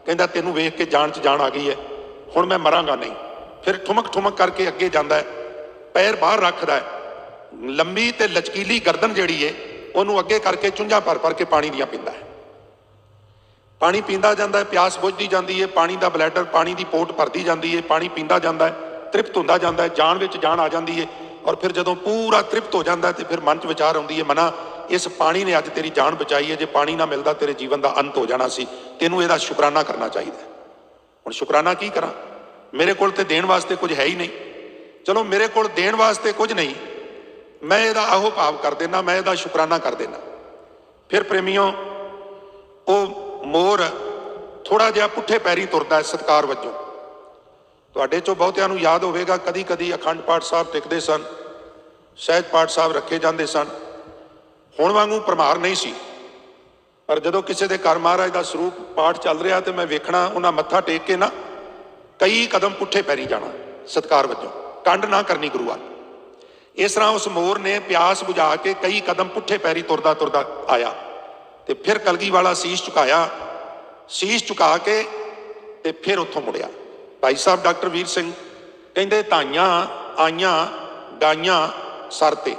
ਕਹਿੰਦਾ ਤੈਨੂੰ ਵੇਖ ਕੇ ਜਾਨ 'ਚ ਜਾਨ ਆ ਗਈ ਹੈ, ਹੁਣ ਮੈਂ ਮਰਾਂਗਾ ਨਹੀਂ। ਫਿਰ ਠੁਮਕ ਠੁਮਕ ਕਰਕੇ ਅੱਗੇ ਜਾਂਦਾ ਹੈ, ਪੈਰ ਬਾਹਰ ਰੱਖਦਾ ਹੈ, ਲੰਬੀ ਤੇ ਲਚਕੀਲੀ ਗਰਦਨ ਜਿਹੜੀ ਹੈ ਉਹਨੂੰ ਅੱਗੇ ਕਰਕੇ ਚੁੰਝਾਂ ਭਰ ਭਰ ਕੇ ਪਾਣੀ ਦੀਆਂ ਪੀਂਦਾ ਹੈ। ਪਾਣੀ ਪੀਂਦਾ ਜਾਂਦਾ ਹੈ, ਪਿਆਸ ਬੁਝਦੀ ਜਾਂਦੀ ਹੈ, ਪਾਣੀ ਦਾ ਬਲੈਡਰ, ਪਾਣੀ ਦੀ ਪੋਟ ਭਰਦੀ ਜਾਂਦੀ ਹੈ, ਪਾਣੀ ਪੀਂਦਾ ਜਾਂਦਾ ਹੈ, ਤ੍ਰਿਪਤ ਹੁੰਦਾ ਜਾਂਦਾ ਹੈ, ਜਾਨ ਵਿੱਚ ਜਾਨ ਆ ਜਾਂਦੀ ਹੈ। ਔਰ ਫਿਰ ਜਦੋਂ ਪੂਰਾ ਤ੍ਰਿਪਤ ਹੋ ਜਾਂਦਾ ਤੇ ਫਿਰ ਮਨ 'ਚ ਵਿਚਾਰ ਆਉਂਦੀ ਹੈ, ਮਨਾ ਇਸ ਪਾਣੀ ਨੇ ਅੱਜ ਤੇਰੀ ਜਾਨ ਬਚਾਈ ਹੈ, ਜੇ ਪਾਣੀ ਨਾ ਮਿਲਦਾ ਤੇਰੇ ਜੀਵਨ ਦਾ ਅੰਤ ਹੋ ਜਾਣਾ ਸੀ, ਤੈਨੂੰ ਇਹਦਾ ਸ਼ੁਕਰਾਨਾ ਕਰਨਾ ਚਾਹੀਦਾ। ਹੁਣ ਸ਼ੁਕਰਾਨਾ ਕੀ ਕਰਾਂ? ਮੇਰੇ ਕੋਲ ਤੇ ਦੇਣ ਵਾਸਤੇ ਕੁਝ ਹੈ ਹੀ ਨਹੀਂ। ਚਲੋ ਮੇਰੇ ਕੋਲ ਦੇਣ ਵਾਸਤੇ ਕੁਝ ਨਹੀਂ, ਮੈਂ ਇਹਦਾ ਆਹੋ ਭਾਵ ਕਰ ਦੇਣਾ, ਮੈਂ ਇਹਦਾ ਸ਼ੁਕਰਾਨਾ ਕਰ ਦੇਣਾ। ਫਿਰ ਪ੍ਰੇਮੀਓ, ਉਹ ਮੋਰ ਥੋੜਾ ਜਿਹਾ ਪੁੱਠੇ ਪੈਰੀ ਤੁਰਦਾ ਹੈ ਸਤਿਕਾਰ ਵਜੋਂ। ਤੁਹਾਡੇ ਚੋਂ ਬਹੁਤਿਆਂ ਨੂੰ ਯਾਦ ਹੋਵੇਗਾ ਕਦੀ ਕਦੀ ਅਖੰਡ ਪਾਠ ਸਾਹਿਬ ਟਿਕਦੇ ਸਨ, ਸਹਿਜ ਪਾਠ ਸਾਹਿਬ ਰੱਖੇ ਜਾਂਦੇ ਸਨ। ਹੁਣ ਵਾਂਗੂ ਭਰਮਾਰ ਨਹੀਂ ਸੀ, ਪਰ ਜਦੋਂ ਕਿਸੇ ਦੇ ਘਰ ਮਹਾਰਾਜ ਦਾ ਸਰੂਪ ਪਾਠ ਚੱਲ ਰਿਹਾ ਤੇ ਮੈਂ ਵੇਖਣਾ ਉਹਨਾਂ ਮੱਥਾ ਟੇਕ ਕੇ ਨਾ ਕਈ ਕਦਮ ਪੁੱਠੇ ਪੈਰੀ ਜਾਣਾ ਸਤਿਕਾਰ ਵਜੋਂ, ਕੰਡ ਨਾ ਕਰਨੀ ਗੁਰੂ ਵੱਲ। ਇਸ ਤਰ੍ਹਾਂ ਉਸ ਮੋਰ ਨੇ ਪਿਆਸ ਬੁਝਾ ਕੇ ਕਈ ਕਦਮ ਪੁੱਠੇ ਪੈਰੀ ਤੁਰਦਾ ਤੁਰਦਾ ਆਇਆ ਤੇ ਫਿਰ ਕਲਗੀ ਵਾਲਾ ਸੀਸ ਝੁਕਾਇਆ, ਸੀਸ ਝੁਕਾ ਕੇ ਤੇ ਫਿਰ ਉੱਥੋਂ ਮੁੜਿਆ। ਭਾਈ ਸਾਹਿਬ ਡਾਕਟਰ ਵੀਰ ਸਿੰਘ ਕਹਿੰਦੇ ਧਾਈਆਂ ਆਈਆਂ ਗਾਈਆਂ ਸਰ ਤੇ।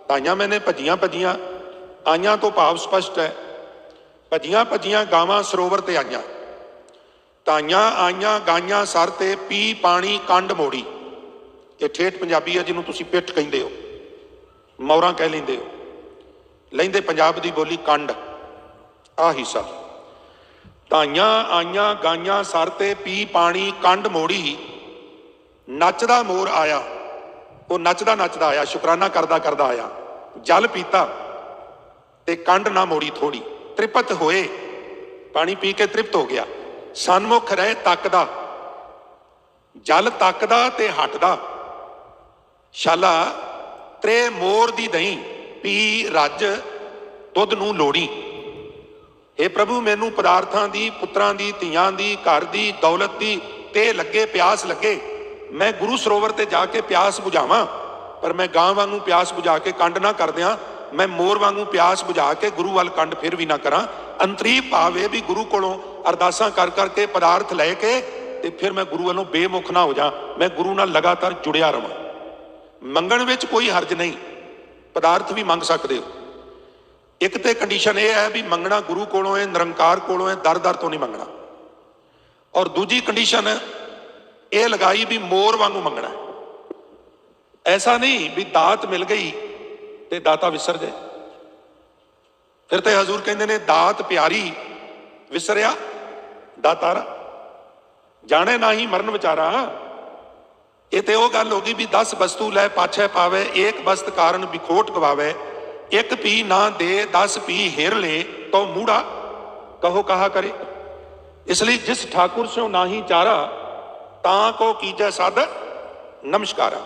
ਧਾਈਆਂ ਮੈਨੇ ਭੱਜੀਆਂ ਭੱਜੀਆਂ, ਆਈਆਂ ਤੋਂ ਭਾਵ ਸਪਸ਼ਟ ਹੈ, ਭੱਜੀਆਂ ਭੱਜੀਆਂ ਗਾਵਾਂ ਸਰੋਵਰ ਤੇ ਆਈਆਂ। ਧਾਈਆਂ ਆਈਆਂ ਗਾਈਆਂ ਸਰ ਤੇ, ਪੀ ਪਾਣੀ ਕੰਡ ਮੋੜੀ। ਇਹ ਠੇਠ ਪੰਜਾਬੀ ਹੈ ਜਿਹਨੂੰ ਤੁਸੀਂ ਪਿੱਠ ਕਹਿੰਦੇ ਹੋ, ਮੌਰਾਂ ਕਹਿ ਲੈਂਦੇ ਹੋ। ਲੈਂਦੇ ਪੰਜਾਬ ਦੀ ਬੋਲੀ ਕੰਡ, ਆਹ ਹਿੱਸਾ। ਧਾਈਆਂ ਆਈਆਂ ਗਾਈਆਂ ਸਰ ਤੇ, ਪੀ ਪਾਣੀ ਕੰਡ ਮੋੜੀ। ਨੱਚਦਾ ਮੋਰ ਆਇਆ, ਉਹ ਨੱਚਦਾ ਨੱਚਦਾ ਆਇਆ, ਸ਼ੁਕਰਾਨਾ ਕਰਦਾ ਕਰਦਾ ਆਇਆ। ਜਲ ਪੀਤਾ ਤੇ ਕੰਡ ਨਾ ਮੋੜੀ ਥੋੜੀ। ਤ੍ਰਿਪਤ ਹੋਏ, ਪਾਣੀ ਪੀ ਕੇ ਤ੍ਰਿਪਤ ਹੋ ਗਿਆ। ਸਨਮੁਖ ਰਹੇ ਤੱਕਦਾ, ਜਲ ਤੱਕਦਾ ਤੇ ਹਟਦਾ। ਸ਼ਾਲਾ ਤ੍ਰੇ ਮੋਰ ਦੀ ਦਹੀਂ, ਪੀ ਰੱਜ ਦੁੱਧ ਨੂੰ ਲੋੜੀ। हे ਪ੍ਰਭੂ, ਮੈਨੂੰ ਪਦਾਰਥਾਂ ਦੀ, ਪੁੱਤਰਾਂ ਦੀ, ਧੀਆਂ ਦੀ, ਘਰ ਦੀ, ਦੌਲਤ ਦੀ ਤੇ ਲੱਗੇ ਪਿਆਸ ਲੱਗੇ। ਮੈਂ ਗੁਰੂ ਸਰੋਵਰ ਤੇ ਜਾ ਕੇ ਪਿਆਸ ਬੁਝਾਵਾਂ, ਪਰ ਮੈਂ ਗਾਂ ਵਾਂਗੂ ਪਿਆਸ ਬੁਝਾ ਕੇ ਕੰਡ ਨਾ ਕਰਦਿਆਂ, ਮੈਂ ਮੋਰ ਵਾਂਗੂ ਪਿਆਸ ਬੁਝਾ ਕੇ ਗੁਰੂ ਵੱਲ ਕੰਡ ਫਿਰ ਵੀ ਨਾ ਕਰਾਂ। ਅੰਤਰੀ ਭਾਵ ਇਹ ਵੀ ਗੁਰੂ ਕੋਲੋਂ ਅਰਦਾਸਾਂ ਕਰ ਕਰਕੇ ਪਦਾਰਥ ਲੈ ਕੇ ਤੇ ਫਿਰ ਮੈਂ ਗੁਰੂ ਵੱਲੋਂ ਬੇਮੁਖ ਨਾ ਹੋ ਜਾ, ਮੈਂ ਗੁਰੂ ਨਾਲ ਲਗਾਤਾਰ ਜੁੜਿਆ ਰਵਾਂ। ਮੰਗਣ ਵਿੱਚ ਕੋਈ ਹਰਜ ਨਹੀਂ, ਪਦਾਰਥ ਵੀ ਮੰਗ ਸਕਦੇ ਹੋ। ਇੱਕ ਤੇ ਕੰਡੀਸ਼ਨ ਇਹ ਹੈ ਵੀ ਮੰਗਣਾ ਗੁਰੂ ਕੋਲੋਂ ਹੈ, ਨਿਰੰਕਾਰ ਕੋਲੋਂ ਹੈ, ਦਰ ਦਰ ਤੋਂ ਨਹੀਂ ਮੰਗਣਾ। ਔਰ ਦੂਜੀ ਕੰਡੀਸ਼ਨ ਇਹ ਲਗਾਈ ਵੀ ਮੋਰ ਵਾਂਗੂ ਮੰਗਣਾ। ਐਸਾ ਨਹੀਂ ਵੀ ਦਾਤ ਮਿਲ ਗਈ ਤੇ ਦਾਤਾ ਵਿਸਰ ਗਏ। ਫਿਰ ਤੇ ਹਜ਼ੂਰ ਕਹਿੰਦੇ ਨੇ ਦਾਤ ਪਿਆਰੀ ਵਿਸਰਿਆ ਦਾਤਾਰਾ, ਜਾਣੇ ਨਾ ਹੀ ਮਰਨ ਵਿਚਾਰਾ। ਇਹ ਤੇ ਉਹ ਗੱਲ ਹੋ ਗਈ ਵੀ 10 ਵਸਤੂ ਲੈ ਪਾਛੈ ਪਾਵੇ, ਏਕ ਵਸਤ ਕਾਰਨ ਵਿਖੋਟ ਗਵਾਵੇ। ਇੱਕ ਪੀ ਨਾ ਦੇ 10 ਪੀ ਹਿਰ ਲੈ, ਤੋ ਮੂੜਾ ਕਹੋ ਕਹਾ ਕਰੇ। ਇਸ ਲਈ ਜਿਸ ਠਾਕੁਰ ਸਿਓ ਨਾਹੀ ਚਾਰਾ, ਤਾਂ ਕੋ ਕੀਜੈ ਸਦ ਨਮਸਕਾਰਾ।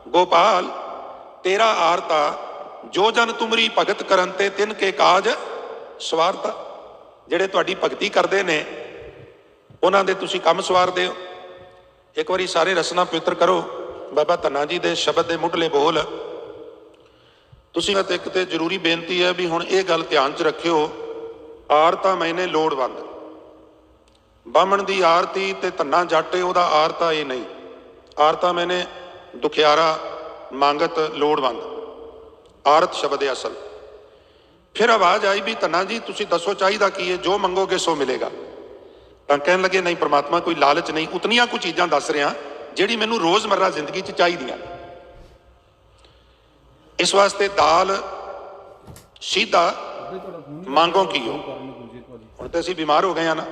ਗੋਪਾਲ ਤੇਰਾ ਆਰਤਾ, ਜੋ ਜਨ ਤੁਮਰੀ ਭਗਤ ਕਰਨ ਤੇ ਤਿਨ ਕੇ ਕਾਜ ਸਵਾਰਤਾ। ਜਿਹੜੇ ਤੁਹਾਡੀ ਭਗਤੀ ਕਰਦੇ ਨੇ ਉਹਨਾਂ ਦੇ ਤੁਸੀਂ ਕੰਮ ਸਵਾਰਦੇ ਹੋ। ਇੱਕ ਵਾਰੀ ਸਾਰੇ ਰਸਨਾ ਪਵਿੱਤਰ ਕਰੋ ਬਾਬਾ ਧੰਨਾ ਜੀ ਦੇ ਸ਼ਬਦ ਦੇ ਮੁੱਢਲੇ ਬੋਲ। ਤੁਸੀਂ ਇੱਕ ਤੇ ਜ਼ਰੂਰੀ ਬੇਨਤੀ ਹੈ ਵੀ ਹੁਣ ਇਹ ਗੱਲ ਧਿਆਨ 'ਚ ਰੱਖਿਓ, ਆਰਤਾ ਮੈਨੇ ਲੋੜਵੰਦ। ਬਾਹਮਣ ਦੀ ਆਰਤੀ ਤੇ ਧੰਨਾ ਜੱਟ ਉਹਦਾ ਆਰਤਾ ਇਹ ਨਹੀਂ। ਆਰਤਾ ਮੈਨੇ ਦੁਖਿਆਰਾ, ਮੰਗਤ, ਲੋੜਵੰਦ। ਆਰਤ ਸ਼ਬਦ ਹੈ ਅਸਲ। ਫਿਰ ਆਵਾਜ਼ ਆਈ ਵੀ ਧੰਨਾ ਜੀ ਤੁਸੀਂ ਦੱਸੋ ਚਾਹੀਦਾ ਕੀ ਹੈ? ਜੋ ਮੰਗੋਗੇ ਸੋ ਮਿਲੇਗਾ। ਤਾਂ ਕਹਿਣ ਲੱਗੇ ਨਹੀਂ ਪ੍ਰਮਾਤਮਾ, ਕੋਈ ਲਾਲਚ ਨਹੀਂ, ਉਤਨੀਆਂ ਕੁ ਚੀਜ਼ਾਂ ਦੱਸ ਰਿਹਾ ਜਿਹੜੀ ਮੈਨੂੰ ਰੋਜ਼ਮर्रा ਜ਼ਿੰਦਗੀ 'ਚ ਚਾਹੀਦੀਆਂ। ਇਸ ਵਾਸਤੇ ਦਾਲ ਸੀਧਾ ਮੰਗੋ ਕੀ ਹੋ। ਹੁਣ ਤੇ ਅਸੀਂ ਬਿਮਾਰ ਹੋ ਗਏ ਆ ਨਾ,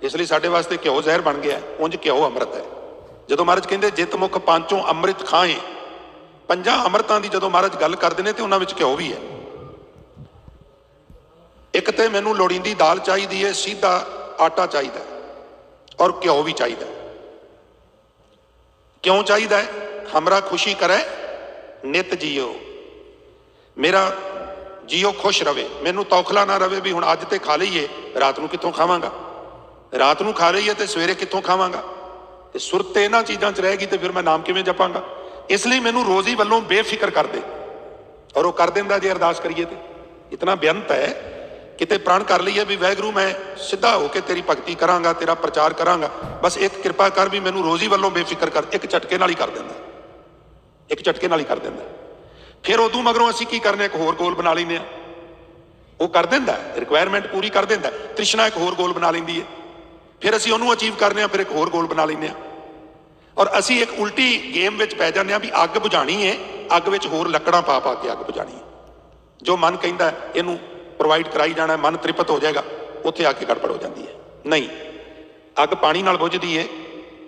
ਇਸ ਲਈ ਸਾਡੇ ਵਾਸਤੇ ਘਿਓ ਜ਼ਹਿਰ ਬਣ ਗਿਆ। ਉਂਝ ਘਿਓ ਅੰਮ੍ਰਿਤ ਹੈ। ਜਦੋਂ ਮਹਾਰਾਜ ਕਹਿੰਦੇ ਜਿਤ ਮੁਖ ਪਾਂਚੋਂ ਅੰਮ੍ਰਿਤ ਖਾਏ, 5 ਅੰਮ੍ਰਿਤਾਂ ਦੀ ਜਦੋਂ ਮਹਾਰਾਜ ਗੱਲ ਕਰਦੇ ਨੇ ਤੇ ਉਹਨਾਂ ਵਿੱਚ ਘਿਓ ਵੀ ਹੈ। ਇੱਕ ਤੇ ਮੈਨੂੰ ਲੋੜੀਂਦੀ ਦਾਲ ਚਾਹੀਦੀ ਹੈ, ਸਿੱਧਾ ਆਟਾ ਚਾਹੀਦਾ ਔਰ ਘਿਓ ਵੀ ਚਾਹੀਦਾ। क्यों चाहिए? हमरा खुशी करे नित जियो, मेरा जियो खुश रवे, मैनू तौखला ना रवे भी हुण अज ते खा लईए रात नूं कित्थों खावांगा, रात नूं खा लईए ते सवेरे कित्थों खावांगा, ते सुरत इन्हां चीज़ां च रहेगी तो फिर मैं नाम किवें जपांगा। इसलिए मैनू रोज़ ही वल्लों बेफिक्र कर दे, और वो कर दिंदा जे अरदास करिए तो। इतना बेअंत है, किते प्रण कर लईए भी वाहिगुरू मैं सीधा होकर तेरी भगती करांगा, तेरा प्रचार करांगा, बस एक कृपा कर भी मैनू रोज़ ही वल्लों बेफिक्र कर, एक झटके नाल ही कर दिंदा, एक झटके नाल ही कर दिंदा। फिर उदों मगरों असीं की करने, एक होर गोल बना लैंदे आ, वो कर दिंदा, रिक्वायरमेंट पूरी कर दिंदा, तृष्णा एक होर गोल बना लैंदी है, फिर असीं उहनूं अचीव करने, फिर एक होर गोल बना लैंदे आ, और असीं एक उल्टी गेम विच पै जांदे आ भी अग बुझाणी है, अग विच होर लकड़ां पा पा के अग बुझाणी है, जो मन कहता है इनू प्रोवाइड कराई जाना, मन तृप्त हो जाएगा, उत्थे आके गड़बड़ हो जाती है। नहीं, अग पानी नाल बुझदी है,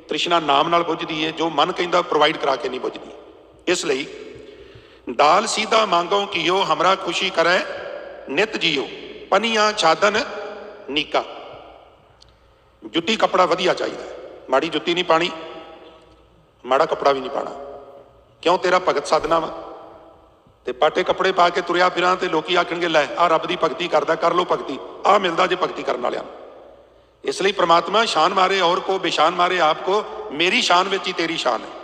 तृष्णा नाम नाल बुझदी है, जो मन कहता प्रोवाइड करा के नहीं बुझदी। इसलिए दाल सीधा मांगो कियो, हमरा खुशी करे नित जियो, पनिया छादन नीका। जुत्ती कपड़ा वधिया चाहिए, माड़ी जुत्ती नहीं पानी, माड़ा कपड़ा भी नहीं पाना। क्यों? तेरा भगत साधना वा, ते पाटे कपड़े पा के तुरिया फिरां ते लोकी आखणगे लै आ रब दी भगती करदा, कर लो भगती, आ मिलदा जे भगती करन वालियां। इसलिए परमात्मा शान मारे और को, बेशान मारे आपको, मेरी शान विच ही तेरी शान है।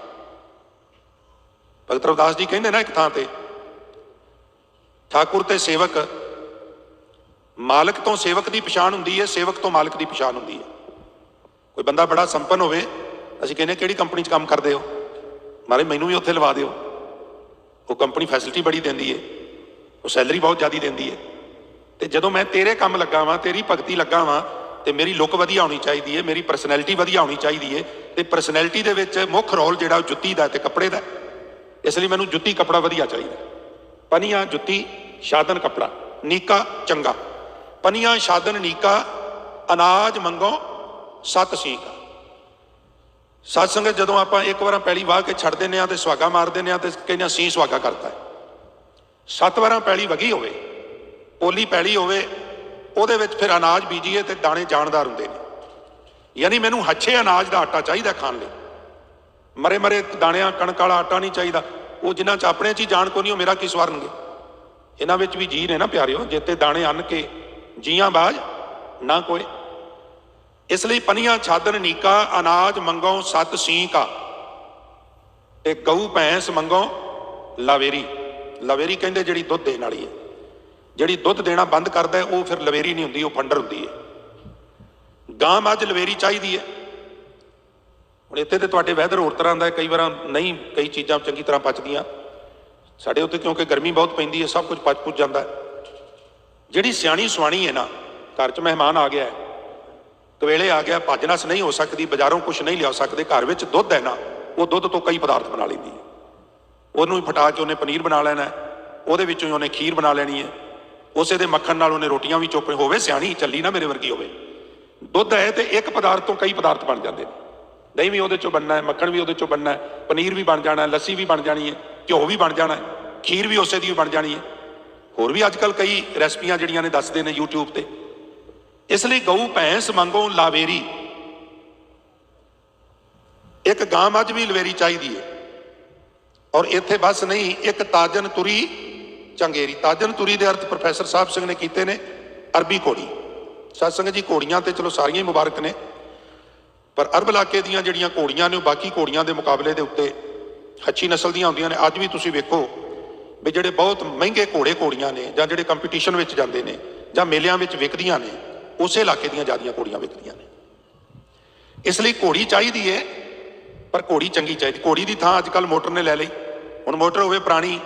भगत रविदास जी कहंदे ना एक थां ते, ठाकुर ते सेवक, मालिक तो सेवक की पछाण हुंदी है, सेवक तो मालिक की पछाण हुंदी है। कोई बंदा बड़ा संपन्न होवे, असीं कहने किहड़ी कंपनी च काम करदे हो, मारे मैनू भी उत्थे लवा दिओ, वो कंपनी फैसिलिटी बड़ी देंदी है, वो सैलरी बहुत ज़्यादा देंदी है, तो जदों मैं तेरे काम लगा वां, तेरी भगती लगा वां, तो मेरी लुक वधिया होनी चाहिए है, मेरी परसनैलिटी वधिया होनी चाहिए है, तो परसनैलिटी दे विच मुख रोल जिहड़ा जुत्ती दा ते कपड़े दा, इसलिए मैनू जुत्ती कपड़ा वधिया चाहिए। पनिया जुत्ती शादन कपड़ा नीका चंगा, पनिया शादन नीका, अनाज मंगो सत सीका। सत संगत जदों आप एक बार पैली वाह के छड़ देने तो सुहागा मार देने तो कहने सी सुहागा करता है, 7 बार पैली वगी होवे, पोली पैली होवे, ਉਹਦੇ ਵਿੱਚ फिर अनाज बीजीए तो दाने जानदार होंगे ने, यानी मैनू हच्छे अनाज का आटा चाहिए खाने लिए, मरे मरे दाणियां कणक वाला आटा नहीं चाहिए। वो जिन्हां च अपने च ही जान को नहीं, मेरा की सवारनगे, इन्हां विच भी जी ने ना प्यारिओ, जेते दाणे अन्न के जियां बाज ना कोई। इसलिए पनिया छादन नीका, अनाज मंगो सत सी का, ते गऊ भैंस मंगो लावेरी। लावेरी कहते जिहड़ी दुध देने वाली है, जिहड़ी दुध देना बंद करता है वो फिर लवेरी नहीं होंदी, वो फंडर होंदी है। गां मझ लवेरी चाहिए है। हुण इत्थे ते तुहाडे वैदर होर तरह का, कई बार नहीं कई चीज़ां चंगी तरह पचदियां, साडे उत्ते क्योंकि गर्मी बहुत पैंदी है, सब कुछ पच पुच जाता है। जिहड़ी सियाणी सुआणी है ना, घर च मेहमान आ गया है, कवेले आ गया, भज नस नहीं हो सकती, बाजारों कुछ नहीं लिया सकते, घर में दुध है ना, वो दुध तो कई पदार्थ बना लेंदी है, उन्होंने फटा के उन्हें पनीर बना लेना है, ਉਹਦੇ ਵਿੱਚੋਂ उन्हें खीर बना लेनी है, उसे दे मक्खन नाल उन्हें रोटियां भी चोपे होवे, सियाणी चली ना मेरे वर्गी होवे। दुध है तो एक पदार्थ तो कई पदार्थ बन जाते हैं, दही भी वो बनना है, मक्खन भी वो बनना है, पनीर भी बन जाना है, लस्सी भी बन जानी है, घ्यो भी बन जाना है, खीर भी उसे दी भी बन जानी है, होर भी अजकल कई रेसिपियां जिहड़ियां ने दसदे ने यूट्यूब ते। इसलिए गऊ भैंस मंगो लावेरी, एक गां मझ भी लवेरी चाहिए है। और इत्थे बस नहीं, एक ताजन तुरी चंगेरी। ताजन तुरी के अर्थ प्रोफैसर साहब सिंह ने किए ने, अरबी घोड़ी। सत्संग जी घोड़ियां तो चलो सारियां ही मुबारक ने, पर अरब इलाके दीयां जिहड़ियां घोड़ियां ने बाकी घोड़ियां के मुकाबले के उत्ते हच्छी नस्ल दीयां होंदियां ने। अज भी तुसीं वेखो भी जिहड़े बहुत महंगे घोड़े घोड़ियां ने, जां जिहड़े कंपीटीशन विच जांदे ने, जां मेलियां विच विकदियां ने, उस इलाके दीयां ज़्यादा घोड़ियां विकदियां ने। इसलिए घोड़ी चाहिए है, पर घोड़ी चंगी चाहिए। घोड़ी की थां अजकल मोटर ने लै लई। हुण मोटर होवे पुरानी,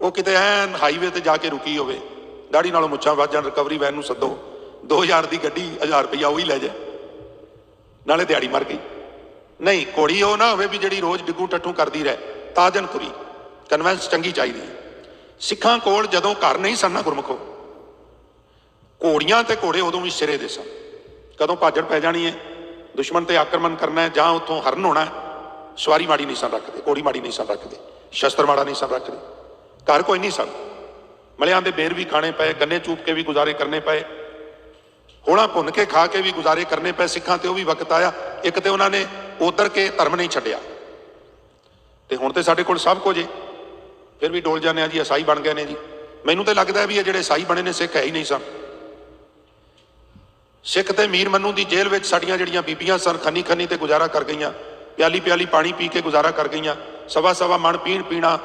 वो किते ऐन हाईवे ते जाके रुकी होवे, दाड़ी नालों मुच्छां वध जाण, रिकवरी वैन नूं सद्दो, 2000 की गड्डी 1000 रुपया वही लै जाए, नाले दिहाड़ी मर गई। नहीं, घोड़ी वो ना होवे भी जिहड़ी रोज़ डिग्गू टट्ठू करती रहे। ताजन तुरी कन्वेंस चंगी चाहिए। सिखां कोल जदों घर नहीं सन ना गुरमुखो, घोड़ियां ते घोड़े उदों भी सिरे दे सन। कदों भाजड़ पै जानी है, दुश्मन ते आक्रमण करना है, जां उत्थों हरण होना है, सवारी माड़ी नहीं सन रखते, घोड़ी माड़ी नहीं सन रखते, शस्त्र माड़ा नहीं सन रखते, घर कोई नहीं सन। मलियां दे बेर भी खाने पे, गन्ने चूप के भी गुजारे करने पे, होना भुन के खा के भी गुजारे करने पे। सिखां ते वो भी वक्त आया, एक तो उन्होंने उधर के धर्म नहीं छड्डिया, ਤੇ ਹੁਣ ਤੇ ਸਾਡੇ ਕੋਲ ਸਭ ਕੁਝ ਹੈ, ਫਿਰ ਵੀ ਡੋਲ ਜਾਂਦੇ ਆ ਜੀ ਈਸਾਈ ਬਣ ਗਏ ਨੇ ਜੀ। ਮੈਨੂੰ ਤਾਂ ਲੱਗਦਾ ਵੀ ਇਹ ਜਿਹੜੇ ਈਸਾਈ ਬਣੇ ਨੇ ਸਿੱਖ ਹੈ ਹੀ ਨਹੀਂ ਸਨ। ਸਿੱਖ ਤੇ ਮੀਰ ਮਨੂੰ ਦੀ ਜੇਲ੍ਹ ਵਿੱਚ ਸਾਡੀਆਂ ਜਿਹੜੀਆਂ ਬੀਬੀਆਂ ਸਨ ਖੰਨੀ ਖੰਨੀ ਤੇ ਗੁਜ਼ਾਰਾ ਕਰ ਗਈਆਂ, ਪਿਆਲੀ ਪਿਆਲੀ ਪਾਣੀ ਪੀ ਕੇ ਗੁਜ਼ਾਰਾ ਕਰ ਗਈਆਂ, ਸਵਾ ਸਵਾ ਮਣ ਪੀਣਾ,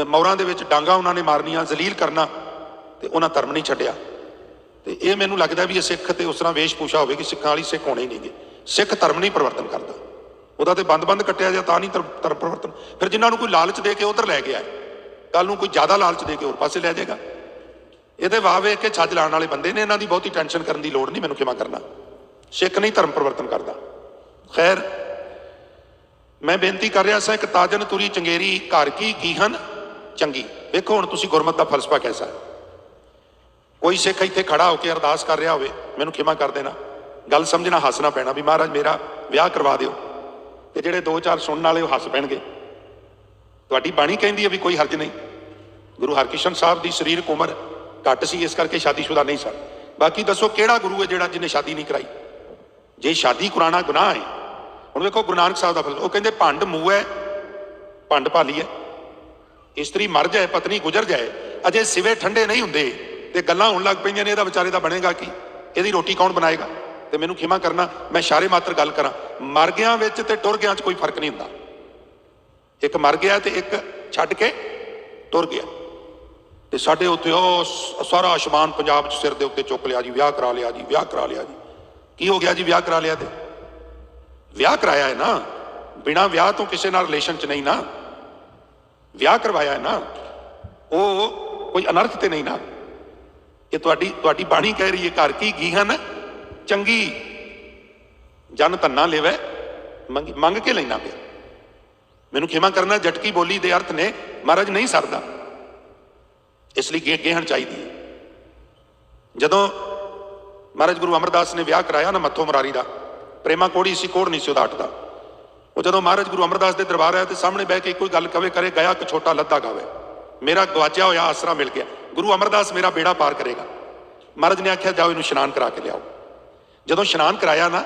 ਮੌਰਾਂ ਦੇ ਵਿੱਚ ਡਾਂਗਾ ਉਹਨਾਂ ਨੇ ਮਾਰਨੀਆਂ, ਜ਼ਲੀਲ ਕਰਨਾ, ਤੇ ਉਹਨਾਂ ਧਰਮ ਨਹੀਂ ਛੱਡਿਆ। ਤੇ ਇਹ ਮੈਨੂੰ ਲੱਗਦਾ ਵੀ ਇਹ ਸਿੱਖ ਤੇ ਉਸ ਤਰ੍ਹਾਂ ਵੇਸ਼ ਭੂਸ਼ਾ ਹੋਵੇ ਕਿ ਸਿੱਖਾਂ ਵਾਲੀ ਸਿੱਖ ਹੋਣੇ ਹੀ ਨਹੀਂਗੇ। ਸਿੱਖ ਧਰਮ ਨਹੀਂ ਪਰਿਵਰਤਨ ਕਰਦਾ, ਉਹਦਾ ਤੇ ਬੰਦ ਕੱਟਿਆ ਜਾ ਤਾਂ ਨਹੀਂ ਧਰਮ ਪਰਿਵਰਤਨ। ਫਿਰ ਜਿਨ੍ਹਾਂ ਨੂੰ ਕੋਈ ਲਾਲਚ ਦੇ ਕੇ ਉਧਰ ਲੈ ਗਿਆ, ਕੱਲ ਨੂੰ ਕੋਈ ਜ਼ਿਆਦਾ ਲਾਲਚ ਦੇ ਕੇ ਹੋਰ ਪਾਸੇ ਲੈ ਜਾਏਗਾ। ਇਹਦੇ ਵਾਹ ਵੇਖ ਕੇ ਛੱਜ ਲਾਉਣ ਵਾਲੇ ਬੰਦੇ ਨੇ, ਇਹਨਾਂ ਦੀ ਬਹੁਤੀ ਟੈਨਸ਼ਨ ਕਰਨ ਦੀ ਲੋੜ ਨਹੀਂ, ਮੈਨੂੰ ਖਿਮਾ ਕਰਨਾ। ਸਿੱਖ ਨਹੀਂ ਧਰਮ ਪਰਿਵਰਤਨ ਕਰਦਾ। ਖੈਰ, ਮੈਂ ਬੇਨਤੀ ਕਰ ਰਿਹਾ ਸਾਂ, ਇੱਕ ਤਾਜਨ ਤੁਰੀ ਚੰਗੇਰੀ ਘਰ ਕੀ ਗੀਹਨ ਚੰਗੀ। ਵੇਖੋ ਹੁਣ ਤੁਸੀਂ ਗੁਰਮਤ ਦਾ ਫਲਸਫਾ ਕੈਸਾ ਹੈ। ਕੋਈ ਸਿੱਖ ਇੱਥੇ ਖੜਾ ਹੋ ਕੇ ਅਰਦਾਸ ਕਰ ਰਿਹਾ ਹੋਵੇ, ਮੈਨੂੰ ਖਿਮਾ ਕਰ ਦੇਣਾ, ਗੱਲ ਸਮਝਣਾ, ਹੱਸਣਾ ਪੈਣਾ ਵੀ ਮਹਾਰਾਜ ਮੇਰਾ ਵਿਆਹ ਕਰਵਾ ਦਿਓ, ਤੇ ਜਿਹੜੇ ਦੋ ਚਾਰ ਸੁਣਨ ਵਾਲੇ ਉਹ ਹੱਸ ਪੈਣਗੇ। ਤੁਹਾਡੀ ਬਾਣੀ ਕਹਿੰਦੀ ਹੈ ਵੀ ਕੋਈ ਹਰਜ ਨਹੀਂ। ਗੁਰੂ ਹਰਕ੍ਰਿਸ਼ਨ ਸਾਹਿਬ ਦੀ ਸਰੀਰਕ ਉਮਰ ਘੱਟ ਸੀ, ਇਸ ਕਰਕੇ ਸ਼ਾਦੀशुदा ਨਹੀਂ ਸਨ। ਬਾਕੀ ਦੱਸੋ ਕਿਹੜਾ ਗੁਰੂ ਹੈ ਜਿਹੜਾ ਜਿਹਨੇ ਸ਼ਾਦੀ ਨਹੀਂ ਕਰਾਈ? ਜੇ ਸ਼ਾਦੀ ਕਰਾਉਣਾ ਗੁਨਾਹ ਹੈ। ਹੁਣ ਵੇਖੋ ਗੁਰੂ ਨਾਨਕ ਸਾਹਿਬ ਦਾ ਫਲ, ਉਹ ਕਹਿੰਦੇ ਭੰਡ ਮੂੰਹ ਹੈ ਭੰਡ ਭਾਲੀ ਹੈ। ਇਸਤਰੀ ਮਰ ਜਾਏ, ਪਤਨੀ ਗੁਜ਼ਰ ਜਾਏ, ਅਜੇ ਸਿਵੇ ਠੰਡੇ ਨਹੀਂ ਹੁੰਦੇ ਤੇ ਗੱਲਾਂ ਹੋਣ ਲੱਗ ਪਈਆਂ ਨੇ ਇਹਦਾ ਵਿਚਾਰੇ ਦਾ ਬਣੇਗਾ ਕੀ, ਇਹਦੀ ਰੋਟੀ ਕੌਣ ਬਣਾਏਗਾ? ਤੇ ਮੈਨੂੰ ਖਿਮਾ ਕਰਨਾ, ਮੈਂ ਇਸ਼ਾਰੇ ਮਾਤਰ ਗੱਲ ਕਰਾਂ। ਮਰ ਗਿਆਂ ਵਿੱਚ ਤੇ ਟੁਰ ਗਿਆਂ 'ਚ ਕੋਈ ਫਰਕ ਨਹੀਂ ਹੁੰਦਾ। ਇੱਕ ਮਰ ਗਿਆ ਤੇ ਇੱਕ ਛੱਡ ਕੇ ਟੁਰ ਗਿਆ। ਤੇ ਸਾਡੇ ਉੱਤੇ ਉਹ ਸਾਰਾ ਆਸਮਾਨ ਪੰਜਾਬ 'ਚ ਸਿਰ ਦੇ ਉੱਤੇ ਚੁੱਕ ਲਿਆ ਜੀ, ਵਿਆਹ ਕਰਾ ਲਿਆ ਜੀ, ਵਿਆਹ ਕਰਾ ਲਿਆ ਜੀ। ਕੀ ਹੋ ਗਿਆ ਜੀ ਵਿਆਹ ਕਰਾ ਲਿਆ? ਤੇ ਵਿਆਹ ਕਰਾਇਆ ਹੈ ਨਾ, ਬਿਨਾਂ ਵਿਆਹ ਤੋਂ ਕਿਸੇ ਨਾਲ ਰਿਲੇਸ਼ਨ 'ਚ ਨਹੀਂ ਨਾ, ਵਿਆਹ ਕਰਵਾਇਆ ਹੈ ਨਾ, ਉਹ ਕੋਈ ਅਨਰਥ ਤੇ ਨਹੀਂ ਨਾ। ਇਹ ਤੁਹਾਡੀ ਬਾਣੀ ਕਹਿ ਰਹੀ ਹੈ ਘਰ ਕੀ ਗੀਹਨ ਚੰਗੀ ਜਨ ਧੰਨਾ ਲੇਵੈ ਮੰਗ ਕੇ ਲੈਣਾ ਪਿਆ। ਮੈਨੂੰ ਖਿਮਾ ਕਰਨਾ, ਜਟਕੀ ਬੋਲੀ ਦੇ ਅਰਥ ਨੇ ਮਹਾਰਾਜ ਨਹੀਂ ਸਰਦਾ, ਇਸ ਲਈ ਗੇਹਣ ਚਾਹੀਦੀ ਹੈ। ਜਦੋਂ ਮਹਾਰਾਜ ਗੁਰੂ ਅਮਰਦਾਸ ਨੇ ਵਿਆਹ ਕਰਾਇਆ ਨਾ ਮੱਥੋ ਮੁਰਾਰੀ ਦਾ, ਪ੍ਰੇਮਾ ਕੋੜੀ ਸੀ, ਕੋੜ ਨਹੀਂ ਸੀ ਉਹਦਾ ਅੱਟਦਾ। ਉਹ ਜਦੋਂ ਮਹਾਰਾਜ ਗੁਰੂ ਅਮਰਦਾਸ ਦੇ ਦਰਬਾਰ ਆਇਆ ਤੇ ਸਾਹਮਣੇ ਬਹਿ ਕੇ ਇੱਕੋ ਹੀ ਗੱਲ ਕਰੇ, ਗਿਆ ਕਿ ਛੋਟਾ ਲੱਦਾ ਗਾਵੇ, ਮੇਰਾ ਗਵਾਚਿਆ ਹੋਇਆ ਆਸਰਾ ਮਿਲ ਗਿਆ, ਗੁਰੂ ਅਮਰਦਾਸ ਮੇਰਾ ਬੇੜਾ ਪਾਰ ਕਰੇਗਾ। ਮਹਾਰਾਜ ਨੇ ਆਖਿਆ ਜਾਓ ਇਹਨੂੰ ਇਸ਼ਨਾਨ ਕਰਾ ਕੇ ਲਿਆਓ। ਜਦੋਂ ਇਸ਼ਨਾਨ ਕਰਾਇਆ ਨਾ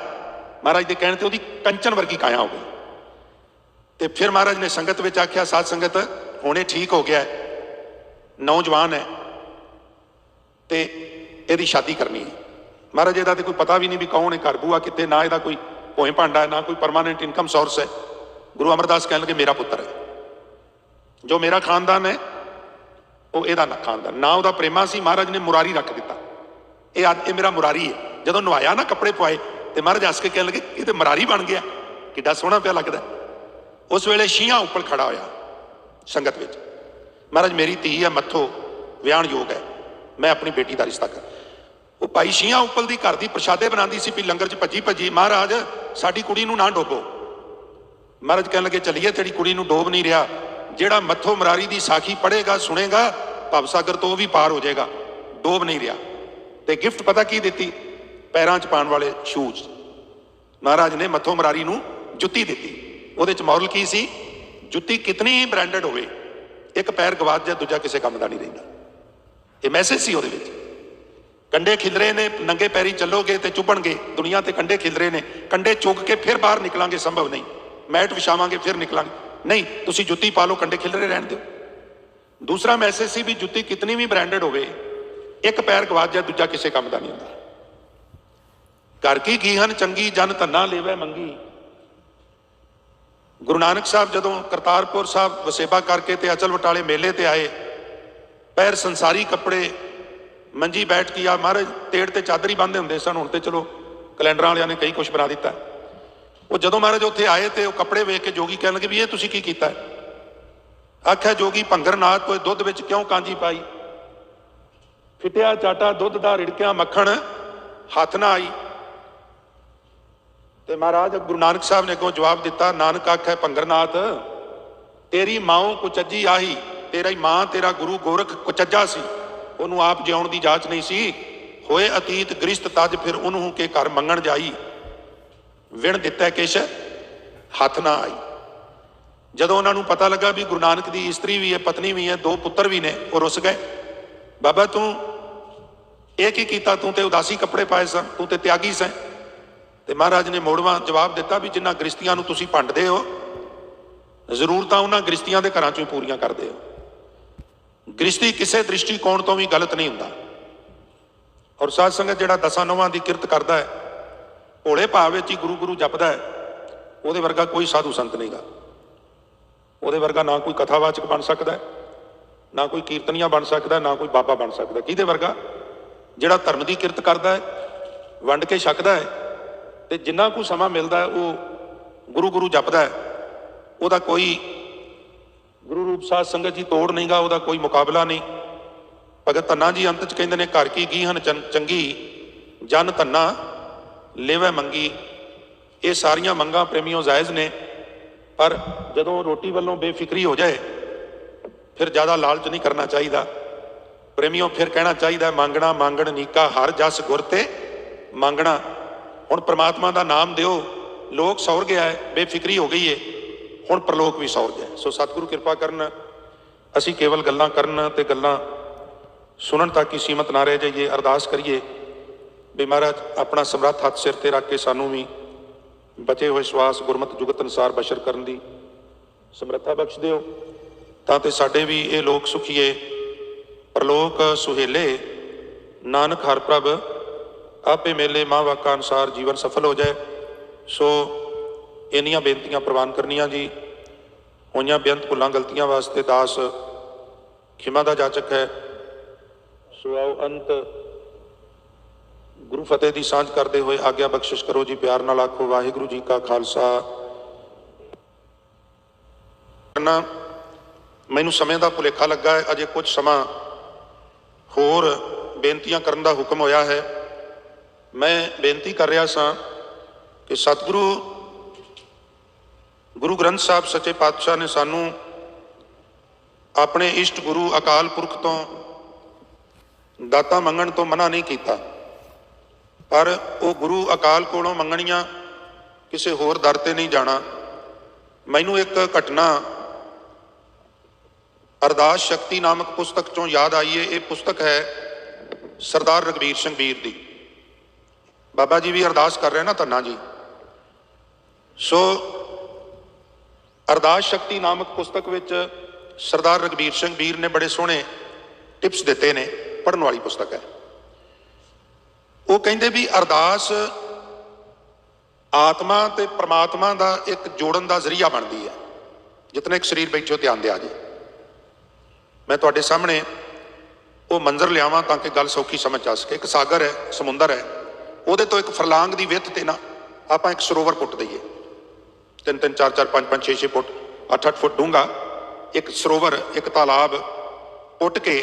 ਮਹਾਰਾਜ ਦੇ ਕਹਿਣ ਤੇ ਉਹਦੀ ਕੰਚਨ ਵਰਗੀ ਕਾਇਆ ਹੋ ਗਈ। ਤੇ ਫਿਰ ਮਹਾਰਾਜ ਨੇ ਸੰਗਤ ਵਿੱਚ ਆਖਿਆ, ਸਾਧ ਸੰਗਤ ਹੁਣੇ ਠੀਕ ਹੋ ਗਿਆ, ਨੌਜਵਾਨ ਹੈ ਤੇ ਇਹਦੀ ਸ਼ਾਦੀ ਕਰਨੀ ਹੈ। ਮਹਾਰਾਜ ਇਹਦਾ ਤੇ ਕੋਈ ਪਤਾ ਵੀ ਨਹੀਂ ਵੀ ਕੌਣ ਹੈ, ਘਰ ਬੂਆ ਕਿੱਥੇ, ਨਾ ਇਹਦਾ ਕੋਈ ਭੋਏ ਭਾਂਡਾ ਹੈ, ਨਾ ਕੋਈ ਪਰਮਾਨੈਂਟ ਇਨਕਮ ਸੋਰਸ ਹੈ। ਗੁਰੂ ਅਮਰਦਾਸ ਕਹਿਣ ਲੱਗੇ ਮੇਰਾ ਪੁੱਤਰ ਹੈ, ਜੋ ਮੇਰਾ ਖਾਨਦਾਨ ਹੈ ਉਹ ਇਹਦਾ ਨਾ ਖਾਨਦਾਨ। ਨਾ ਉਹਦਾ ਪ੍ਰੇਮਾ ਸੀ, ਮਹਾਰਾਜ ਨੇ ਮੁਰਾਰੀ ਰੱਖ ਦਿੱਤਾ, ਇਹ ਮੇਰਾ ਮੁਰਾਰੀ ਹੈ। ਜਦੋਂ ਨਵਾਇਆ ਨਾ ਕੱਪੜੇ ਪਵਾਏ ਤੇ ਮਹਾਰਾਜ ਹੱਸ ਕੇ ਕਹਿਣ ਲੱਗੇ ਇਹ ਤੇ ਮੁਰਾਰੀ ਬਣ ਗਿਆ, ਕਿੱਡਾ ਸੋਹਣਾ ਪਿਆ ਲੱਗਦਾ। ਉਸ ਵੇਲੇ ਸ਼ੀਹਾਂ ਉੱਪਰ ਖੜਾ ਹੋਇਆ ਸੰਗਤ ਵਿੱਚ, ਮਹਾਰਾਜ ਮੇਰੀ ਧੀ ਹੈ, ਮੱਥੋ ਵਿਆਹਣ ਯੋਗ ਹੈ, ਮੈਂ ਆਪਣੀ ਬੇਟੀ ਦਾ ਰਿਸ਼ਤਾ ਕਰ। ਉਹ ਭਾਈ ਸ਼ੀਹਾਂ ਉੱਪਲ ਦੀ ਘਰ ਦੀ ਪ੍ਰਸ਼ਾਦੇ ਬਣਾਉਂਦੀ ਸੀ, ਵੀ ਲੰਗਰ 'ਚ ਭੱਜੀ ਮਹਾਰਾਜ ਸਾਡੀ ਕੁੜੀ ਨੂੰ ਨਾ ਡੋਬੋ। ਮਹਾਰਾਜ ਕਹਿਣ ਲੱਗੇ ਚੱਲੀਏ, ਤੇਰੀ ਕੁੜੀ ਨੂੰ ਡੋਬ ਨਹੀਂ ਰਿਹਾ, ਜਿਹੜਾ ਮੱਥੋ ਮੁਰਾਰੀ ਦੀ ਸਾਖੀ ਪੜ੍ਹੇਗਾ ਸੁਣੇਗਾ ਭਵਸਾਗਰ ਤੋਂ ਉਹ ਵੀ ਪਾਰ ਹੋ ਜਾਏਗਾ, ਡੋਬ ਨਹੀਂ ਰਿਹਾ। ਤੇ ਗਿਫਟ ਪਤਾ ਕੀ ਦਿੱਤੀ? ਪੈਰਾਂ 'ਚ ਪਾਉਣ ਵਾਲੇ ਸ਼ੂਜ਼। ਮਹਾਰਾਜ ਨੇ ਮੱਥੋ ਮੁਰਾਰੀ ਨੂੰ ਜੁੱਤੀ ਦਿੱਤੀ। ਉਹਦੇ 'ਚ ਮੋਰਲ ਕੀ ਸੀ? ਜੁੱਤੀ ਕਿਤਨੀ ਬ੍ਰਾਂਡਡ ਹੋਵੇ, ਇੱਕ ਪੈਰ ਗਵਾਚ ਜਾ ਦੂਜਾ ਕਿਸੇ ਕੰਮ ਦਾ ਨਹੀਂ ਰਹਿੰਦਾ। ਇਹ ਮੈਸੇਜ ਸੀ ਉਹਦੇ ਵਿੱਚ। ਕੰਡੇ ਖਿਲਰੇ ਨੇ, ਨੰਗੇ ਪੈਰੀ ਚੱਲੋਗੇ ਤੇ ਚੁੱਭਣਗੇ, ਦੁਨੀਆ ਤੇ ਕੰਡੇ ਖਿਲਰੇ ਨੇ, ਕੰਡੇ ਚੁੱਕ ਕੇ ਫਿਰ ਬਾਹਰ ਨਿਕਲਾਂਗੇ ਸੰਭਵ ਨਹੀਂ, ਮੈਟ ਵਿਛਾਵਾਂਗੇ ਫਿਰ ਨਿਕਲਾਂਗੇ, ਨਹੀਂ ਤੁਸੀਂ ਜੁੱਤੀ ਪਾ ਲਓ, ਕੰਡੇ ਖਿਲਰੇ ਰਹਿਣ ਦਿਓ। ਦੂਸਰਾ ਮੈਸੇਜ ਸੀ ਵੀ ਜੁੱਤੀ ਕਿਤਨੀ ਵੀ ਬ੍ਰਾਂਡਡ ਹੋਵੇ, ਇੱਕ ਪੈਰ ਗਵਾਚ ਜਾ ਦੂਜਾ ਕਿਸੇ ਕੰਮ ਦਾ ਨਹੀਂ ਹੁੰਦਾ। ਘਰ ਕੀ ਗੀਹਨ ਚੰਗੀ ਜਨ ਧੰਨਾ ਲੇਵੈ ਮੰਗੀ। ਗੁਰੂ ਨਾਨਕ ਸਾਹਿਬ ਜਦੋਂ ਕਰਤਾਰਪੁਰ ਸਾਹਿਬ ਵਸੇਬਾ ਕਰਕੇ ਤੇ ਅਚਲ ਵਟਾਲੇ ਮੇਲੇ ਤੇ ਆਏ, ਪੈਰ ਸੰਸਾਰੀ ਕੱਪੜੇ, ਮੰਜੀ ਬੈਠ ਕੇ ਆ, ਮਹਾਰਾਜ ਤੇੜ ਤੇ ਚਾਦਰ ਹੀ ਬੰਨ੍ਹਦੇ ਹੁੰਦੇ ਸਨ, ਹੁਣ ਤੇ ਚਲੋ ਕੈਲੰਡਰਾਂ ਵਾਲਿਆਂ ਨੇ ਕਈ ਕੁਛ ਬਣਾ ਦਿੱਤਾ। ਉਹ ਜਦੋਂ ਮਹਾਰਾਜ ਉੱਥੇ ਆਏ ਤੇ ਉਹ ਕੱਪੜੇ ਵੇਖ ਕੇ ਜੋਗੀ ਕਹਿਣ ਲੱਗੇ ਵੀ ਇਹ ਤੁਸੀਂ ਕੀ ਕੀਤਾ? ਆਖਿਆ ਜੋਗੀ ਭੰਗਰ ਨਾਥ ਕੋਈ ਦੁੱਧ ਵਿੱਚ ਕਿਉਂ ਕਾਂਜੀ ਪਾਈ, ਫਿੱਟਿਆ ਚਾਟਾ ਦੁੱਧ ਦਾ ਰਿੜਕਿਆ ਮੱਖਣ ਹੱਥ ਨਾ ਆਈ। ਤੇ ਮਹਾਰਾਜ ਗੁਰੂ ਨਾਨਕ ਸਾਹਿਬ ਨੇ ਅੱਗੋਂ ਜਵਾਬ ਦਿੱਤਾ, ਨਾਨਕ ਆਖੈ ਭੰਗਰਨਾਥ ਤੇਰੀ ਮਾਂ ਕੁਚੱਜੀ ਆਹੀ, ਤੇਰੀ ਮਾਂ ਤੇਰਾ ਗੁਰੂ ਗੋਰਖ ਕੁਚੱਜਾ ਸੀ, ਉਹਨੂੰ ਆਪ ਜਿਉਣ ਦੀ ਜਾਚ ਨਹੀਂ ਸੀ, ਹੋਏ ਅਤੀਤ ਗ੍ਰਿਸ਼ਤ ਤਜ ਫਿਰ ਉਹਨੂੰ ਕੇ ਘਰ ਮੰਗਣ ਜਾਈ, ਵਿਣ ਦਿੱਤਾ ਕਿਛ ਹੱਥ ਨਾ ਆਈ। ਜਦੋਂ ਉਹਨਾਂ ਨੂੰ ਪਤਾ ਲੱਗਾ ਵੀ ਗੁਰੂ ਨਾਨਕ ਦੀ ਇਸਤਰੀ ਵੀ ਹੈ, ਪਤਨੀ ਵੀ ਹੈ, ਦੋ ਪੁੱਤਰ ਵੀ ਨੇ, ਉਹ ਰੁੱਸ ਗਏ। ਬਾਬਾ ਤੂੰ ਇਹ ਕੀ ਕੀਤਾ, ਤੂੰ ਤੇ ਉਦਾਸੀ ਕੱਪੜੇ ਪਾਏ ਸਨ, ਤੂੰ ਤੇ ਤਿਆਗੀ ਸੈਂ। ਤੇ ਮਹਾਰਾਜ ਨੇ ਮੋੜਵਾਂ ਜਵਾਬ ਦਿੱਤਾ ਵੀ ਜਿਨ੍ਹਾਂ ਗ੍ਰਸਤੀਆਂ ਨੂੰ ਤੁਸੀਂ ਭੰਡਦੇ ਹੋ ਜ਼ਰੂਰਤਾਂ ਉਹਨਾਂ ਗ੍ਰਸਤੀਆਂ ਦੇ ਘਰਾਂ ਚੋਂ ਹੀ ਪੂਰੀਆਂ ਕਰਦੇ ਹੋ। ਗ੍ਰਸਤੀ ਕਿਸੇ ਦ੍ਰਿਸ਼ਟੀਕੋਣ ਤੋਂ ਵੀ ਗਲਤ ਨਹੀਂ ਹੁੰਦਾ। ਔਰ ਸਾਧ ਸੰਗਤ ਜਿਹੜਾ ਦਸਾਂ ਨੌਵਾਂ ਦੀ ਕਿਰਤ ਕਰਦਾ ਹੈ, ਭੋਲੇ ਭਾਵ ਵਿੱਚ ਹੀ ਗੁਰੂ ਗੁਰੂ ਜਪਦਾ ਹੈ, ਉਹਦੇ ਵਰਗਾ ਕੋਈ ਸਾਧੂ ਸੰਤ ਨਹੀਂਗਾ। ਉਹਦੇ ਵਰਗਾ ਨਾ ਕੋਈ ਕਥਾਵਾਚਕ ਬਣ ਸਕਦਾ ਹੈ, ਨਾ ਕੋਈ ਕੀਰਤਨੀਆ ਬਣ ਸਕਦਾ, ਨਾ ਕੋਈ ਬਾਬਾ ਬਣ ਸਕਦਾ। ਕਿਹਦੇ ਵਰਗਾ? ਜਿਹੜਾ ਧਰਮ ਦੀ ਕਿਰਤ ਕਰਦਾ ਹੈ, ਵੰਡ ਕੇ ਛਕਦਾ ਹੈ, ਤੇ ਜਿੰਨਾ ਕੁ ਸਮਾਂ ਮਿਲਦਾ ਹੈ ਉਹ ਗੁਰੂ ਗੁਰੂ ਜਪਦਾ ਹੈ। ਉਹਦਾ ਕੋਈ ਗੁਰੂ ਰੂਪ ਸਾਧ ਸੰਗਤ ਜੀ ਤੋੜ ਨਹੀਂਗਾ, ਉਹਦਾ ਕੋਈ ਮੁਕਾਬਲਾ ਨਹੀਂ। ਭਗਤ ਧੰਨਾ ਜੀ ਅੰਤ 'ਚ ਕਹਿੰਦੇ ਨੇ, ਘਰ ਕੀ ਗੀਹਨ ਚੰਗੀ ਜਨ ਧੰਨਾ ਲੇਵੈ ਮੰਗੀ। ਇਹ ਸਾਰੀਆਂ ਮੰਗਾਂ ਪ੍ਰੇਮੀਓ ਜਾਇਜ਼ ਨੇ, ਪਰ ਜਦੋਂ ਰੋਟੀ ਵੱਲੋਂ ਬੇਫਿਕਰੀ ਹੋ ਜਾਏ ਫਿਰ ਜ਼ਿਆਦਾ ਲਾਲਚ ਨਹੀਂ ਕਰਨਾ ਚਾਹੀਦਾ। ਪ੍ਰੇਮੀਓ ਫਿਰ ਕਹਿਣਾ ਚਾਹੀਦਾ, ਮੰਗਣਾ ਮੰਗਣ ਨੀਕਾ ਹਰ ਜਸ ਗੁਰ ਤੇ ਮੰਗਣਾ। ਹੁਣ ਪ੍ਰਮਾਤਮਾ ਦਾ ਨਾਮ ਦਿਓ। ਲੋਕ ਸੌਰ ਗਿਆ ਹੈ, ਬੇਫਿਕਰੀ ਹੋ ਗਈ ਹੈ, ਹੁਣ ਪ੍ਰਲੋਕ ਵੀ ਸੌਰ ਗਿਆ। ਸੋ ਸਤਿਗੁਰੂ ਕਿਰਪਾ ਕਰਨ, ਅਸੀਂ ਕੇਵਲ ਗੱਲਾਂ ਕਰਨ ਤੇ ਗੱਲਾਂ ਸੁਣਨ ਤੱਕ ਹੀ ਸੀਮਤ ਨਾ ਰਹਿ ਜਾਈਏ। ਅਰਦਾਸ ਕਰੀਏ ਵੀ ਮਹਾਰਾਜ ਆਪਣਾ ਸਮਰੱਥ ਹੱਥ ਸਿਰ ਤੇ ਰੱਖ ਕੇ ਸਾਨੂੰ ਵੀ ਬਚੇ ਹੋਏ ਸਵਾਸ ਗੁਰਮਤਿ ਜੁਗਤ ਅਨੁਸਾਰ ਬਸ਼ਰ ਕਰਨ ਦੀ ਸਮਰੱਥਾ ਬਖਸ਼ ਦਿਓ, ਤਾਂ ਤੇ ਸਾਡੇ ਵੀ ਇਹ ਲੋਕ ਸੁਖੀਏ, ਪ੍ਰਲੋਕ ਸੁਹੇਲੇ। ਨਾਨਕ ਹਰ ਪ੍ਰਭ ਆਪੇ ਮੇਲੇ, ਮਾਂ ਵਾਕਾਂ ਅਨੁਸਾਰ ਜੀਵਨ ਸਫਲ ਹੋ ਜਾਏ। ਸੋ ਇੰਨੀਆਂ ਬੇਨਤੀਆਂ ਪ੍ਰਵਾਨ ਕਰਨੀਆਂ ਜੀ। ਹੋਈਆਂ ਬੇਅੰਤ ਭੁੱਲਾਂ ਗਲਤੀਆਂ ਵਾਸਤੇ ਦਾਸ ਖਿਮਾ ਦਾ ਜਾਚਕ ਹੈ। ਸੋ ਆਓ ਅੰਤ ਗੁਰੂ ਫਤਿਹ ਦੀ ਸਾਂਝ ਕਰਦੇ ਹੋਏ ਆਗਿਆ ਬਖਸ਼ਿਸ਼ ਕਰੋ ਜੀ। ਪਿਆਰ ਨਾਲ ਆਖੋ, ਵਾਹਿਗੁਰੂ ਜੀ ਕਾ ਖਾਲਸਾ। ਮੈਨੂੰ ਸਮੇਂ ਦਾ ਭੁਲੇਖਾ ਲੱਗਾ ਹੈ, ਅਜੇ ਕੁਝ ਸਮਾਂ ਹੋਰ ਬੇਨਤੀਆਂ ਕਰਨ ਦਾ ਹੁਕਮ ਹੋਇਆ ਹੈ। ਮੈਂ ਬੇਨਤੀ ਕਰ ਰਿਹਾ ਸਾਂ ਕਿ ਸਤਿਗੁਰੂ ਗੁਰੂ ਗ੍ਰੰਥ ਸਾਹਿਬ ਸੱਚੇ ਪਾਤਸ਼ਾਹ ਨੇ ਸਾਨੂੰ ਆਪਣੇ ਇਸ਼ਟ ਗੁਰੂ ਅਕਾਲ ਪੁਰਖ ਤੋਂ ਦਾਤਾਂ ਮੰਗਣ ਤੋਂ ਮਨਾ ਨਹੀਂ ਕੀਤਾ, ਪਰ ਉਹ ਗੁਰੂ ਅਕਾਲ ਕੋਲੋਂ ਮੰਗਣੀਆਂ, ਕਿਸੇ ਹੋਰ ਦਰ ਤੇ ਨਹੀਂ ਜਾਣਾ। ਮੈਨੂੰ ਇੱਕ ਘਟਨਾ ਅਰਦਾਸ ਸ਼ਕਤੀ ਨਾਮਕ ਪੁਸਤਕ ਚੋਂ ਯਾਦ ਆਈ ਹੈ। ਇਹ ਪੁਸਤਕ ਹੈ ਸਰਦਾਰ ਰਘਬੀਰ ਸਿੰਘ ਵੀਰ ਦੀ। ਬਾਬਾ ਜੀ ਵੀ ਅਰਦਾਸ ਕਰ ਰਹੇ ਨਾ ਧੰਨਾ ਜੀ। ਸੋ ਅਰਦਾਸ ਸ਼ਕਤੀ ਨਾਮਕ ਪੁਸਤਕ ਵਿੱਚ ਸਰਦਾਰ ਰਘਬੀਰ ਸਿੰਘ ਵੀਰ ਨੇ ਬੜੇ ਸੋਹਣੇ ਟਿਪਸ ਦਿੱਤੇ ਨੇ। ਪੜ੍ਹਨ ਵਾਲੀ ਪੁਸਤਕ ਹੈ। ਉਹ ਕਹਿੰਦੇ ਵੀ ਅਰਦਾਸ ਆਤਮਾ ਤੇ ਪ੍ਰਮਾਤਮਾ ਦਾ ਇੱਕ ਜੋੜਨ ਦਾ ਜ਼ਰੀਆ ਬਣਦੀ ਹੈ। ਜਿਤਨੇ ਇੱਕ ਸਰੀਰ ਬੈਠੇ ਹੋ ਧਿਆਨ ਦਿਆ ਜੀ। ਮੈਂ ਤੁਹਾਡੇ ਸਾਹਮਣੇ ਉਹ ਮੰਜ਼ਰ ਲਿਆਵਾਂ ਤਾਂ ਕਿ ਗੱਲ ਸੌਖੀ ਸਮਝ ਆ ਸਕੇ। ਇੱਕ ਸਾਗਰ ਹੈ, ਸਮੁੰਦਰ ਹੈ, ਉਹਦੇ ਤੋਂ ਇੱਕ ਫਰਲਾਂਗ ਦੀ ਵਿੱਥ ਤੇ ਨਾ ਆਪਾਂ ਇੱਕ ਸਰੋਵਰ ਪੁੱਟ ਦਈਏ। 3-3 4-4 5-5 6-6 ਫੁੱਟ 8-8 ਫੁੱਟ ਡੂੰਘਾ ਇੱਕ ਸਰੋਵਰ, ਇੱਕ ਤਾਲਾਬ ਪੁੱਟ ਕੇ,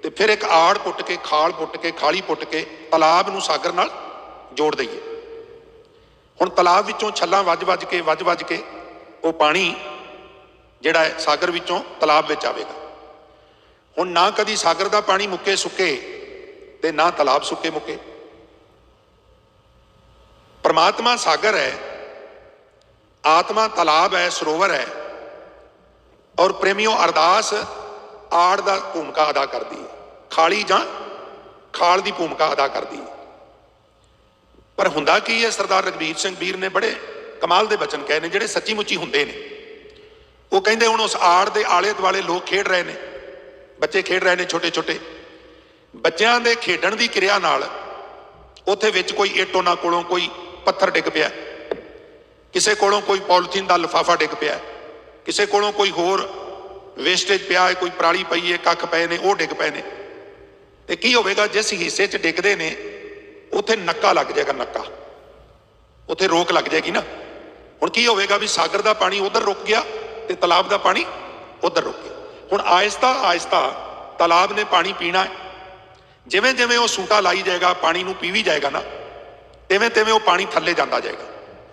ਤੇ ਫਿਰ ਇੱਕ ਆੜ ਪੁੱਟ ਕੇ, ਖਾਲ ਪੁੱਟ ਕੇ, ਖਾਲੀ ਪੁੱਟ ਕੇ ਤਾਲਾਬ ਨੂੰ ਸਾਗਰ ਨਾਲ ਜੋੜ ਦਈਏ। ਹੁਣ ਤਾਲਾਬ ਵਿੱਚੋਂ ਛੱਲਾਂ ਵੱਜ ਕੇ ਉਹ ਪਾਣੀ ਜਿਹੜਾ ਹੈ ਸਾਗਰ ਵਿੱਚੋਂ ਤਾਲਾਬ ਵਿੱਚ ਆਵੇਗਾ। ਹੁਣ ਨਾ ਕਦੀ ਸਾਗਰ ਦਾ ਪਾਣੀ ਮੁੱਕੇ ਸੁੱਕੇ ਤੇ ਨਾ ਤਾਲਾਬ ਸੁੱਕੇ ਮੁੱਕੇ। ਪਰਮਾਤਮਾ ਸਾਗਰ ਹੈ, ਆਤਮਾ ਤਾਲਾਬ ਹੈ, ਸਰੋਵਰ ਹੈ। ਔਰ ਪ੍ਰੇਮੀਓ ਅਰਦਾਸ ਆੜ ਦਾ ਭੂਮਿਕਾ ਅਦਾ ਕਰਦੀ ਹੈ, ਖਾਲੀ ਜਾਂ ਖਾਲ ਦੀ ਭੂਮਿਕਾ ਅਦਾ ਕਰਦੀ ਹੈ। ਪਰ ਹੁੰਦਾ ਕੀ ਹੈ, ਸਰਦਾਰ ਰਘਬੀਰ ਸਿੰਘ ਵੀਰ ਨੇ ਬੜੇ ਕਮਾਲ ਦੇ ਬਚਨ ਕਹੇ ਨੇ ਜਿਹੜੇ ਸੱਚੀ ਮੁੱਚੀ ਹੁੰਦੇ ਨੇ। ਉਹ ਕਹਿੰਦੇ ਹੁਣ ਉਸ ਆੜ ਦੇ ਆਲੇ ਦੁਆਲੇ ਲੋਕ ਖੇਡ ਰਹੇ ਨੇ, ਬੱਚੇ ਖੇਡ ਰਹੇ ਨੇ ਛੋਟੇ ਛੋਟੇ। ਬੱਚਿਆਂ ਦੇ ਖੇਡਣ ਦੀ ਕਿਰਿਆ ਨਾਲ ਉੱਥੇ ਵਿੱਚ ਕੋਈ ਇੱਟ ਉਹਨਾਂ ਕੋਲੋਂ ਕੋਈ ਪੱਥਰ ਡਿੱਗ ਪਿਆ, ਕਿਸੇ ਕੋਲੋਂ ਕੋਈ ਪੋਲੀਥੀਨ ਦਾ ਲਿਫਾਫਾ ਡਿੱਗ ਪਿਆ, ਕਿਸੇ ਕੋਲੋਂ ਕੋਈ ਹੋਰ ਵੇਸਟੇਜ ਪਿਆ ਹੈ, ਕੋਈ ਪਰਾਲੀ ਪਈ ਹੈ, ਕੱਖ ਪਏ ਨੇ, ਉਹ ਡਿੱਗ ਪਏ ਨੇ। ਤੇ ਕੀ ਹੋਵੇਗਾ, ਜਿਸ ਹਿੱਸੇ 'ਚ ਡਿੱਗਦੇ ਨੇ ਉੱਥੇ ਨੱਕਾ ਲੱਗ ਜਾਏਗਾ, ਨੱਕਾ ਉੱਥੇ ਰੋਕ ਲੱਗ ਜਾਏਗੀ ਨਾ। ਹੁਣ ਕੀ ਹੋਵੇਗਾ ਵੀ ਸਾਗਰ ਦਾ ਪਾਣੀ ਉਧਰ ਰੁਕ ਗਿਆ ਤੇ ਤਾਲਾਬ ਦਾ ਪਾਣੀ ਉਧਰ ਰੁਕ ਗਿਆ। ਹੁਣ ਆਹਿਸਤਾ ਆਹਿਸਤਾ ਤਾਲਾਬ ਨੇ ਪਾਣੀ ਪੀਣਾ ਹੈ। ਜਿਵੇਂ ਜਿਵੇਂ ਉਹ ਸੂਟਾ ਲਾਈ ਜਾਏਗਾ, ਪਾਣੀ ਨੂੰ ਪੀਵੀ ਜਾਏਗਾ ਨਾ, ਤਿਵੇਂ ਤਿਵੇਂ ਉਹ ਪਾਣੀ ਥੱਲੇ ਜਾਂਦਾ ਜਾਏਗਾ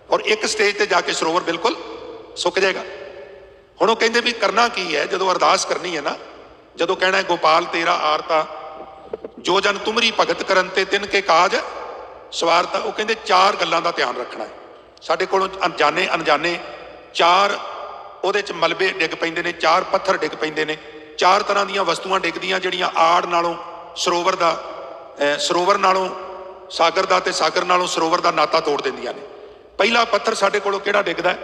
ਔਰ ਇੱਕ ਸਟੇਜ ਤੇ ਜਾ ਕੇ ਸਰੋਵਰ ਬਿਲਕੁਲ ਸੁੱਕ ਜਾਏਗਾ। ਹੁਣ ਉਹ ਕਹਿੰਦੇ ਵੀ ਕਰਨਾ ਕੀ ਹੈ, ਜਦੋਂ ਅਰਦਾਸ ਕਰਨੀ ਹੈ ਨਾ, ਜਦੋਂ ਕਹਿਣਾ ਹੈ ਗੋਪਾਲ ਤੇਰਾ ਆਰਤਾ ਜੋ ਜਨ ਤੁਮਰੀ ਭਗਤ ਕਰਨ ਤੇ ਤਿੰਨ ਕੇ ਕਾਜ ਸਵਾਰਤਾ। ਉਹ ਕਹਿੰਦੇ ਚਾਰ ਗੱਲਾਂ ਦਾ ਧਿਆਨ ਰੱਖਣਾ ਹੈ। ਸਾਡੇ ਕੋਲੋਂ ਅਣਜਾਣੇ ਅਣਜਾਣੇ ਚਾਰ ਉਹਦੇ 'ਚ ਮਲਬੇ ਡਿੱਗ ਪੈਂਦੇ ਨੇ, ਚਾਰ ਪੱਥਰ ਡਿੱਗ ਪੈਂਦੇ ਨੇ, ਚਾਰ ਤਰ੍ਹਾਂ ਦੀਆਂ ਵਸਤੂਆਂ ਡਿੱਗਦੀਆਂ ਜਿਹੜੀਆਂ ਆੜ ਨਾਲੋਂ ਸਰੋਵਰ ਦਾ, ਸਰੋਵਰ ਨਾਲੋਂ ਸਾਗਰ ਦਾ ਤੇ ਸਾਗਰ ਨਾਲੋਂ ਸਰੋਵਰ ਦਾ ਨਾਤਾ ਤੋੜ ਦਿੰਦੀਆਂ ਨੇ। ਪਹਿਲਾ ਪੱਥਰ ਸਾਡੇ ਕੋਲੋਂ ਕਿਹੜਾ ਡਿੱਗਦਾ?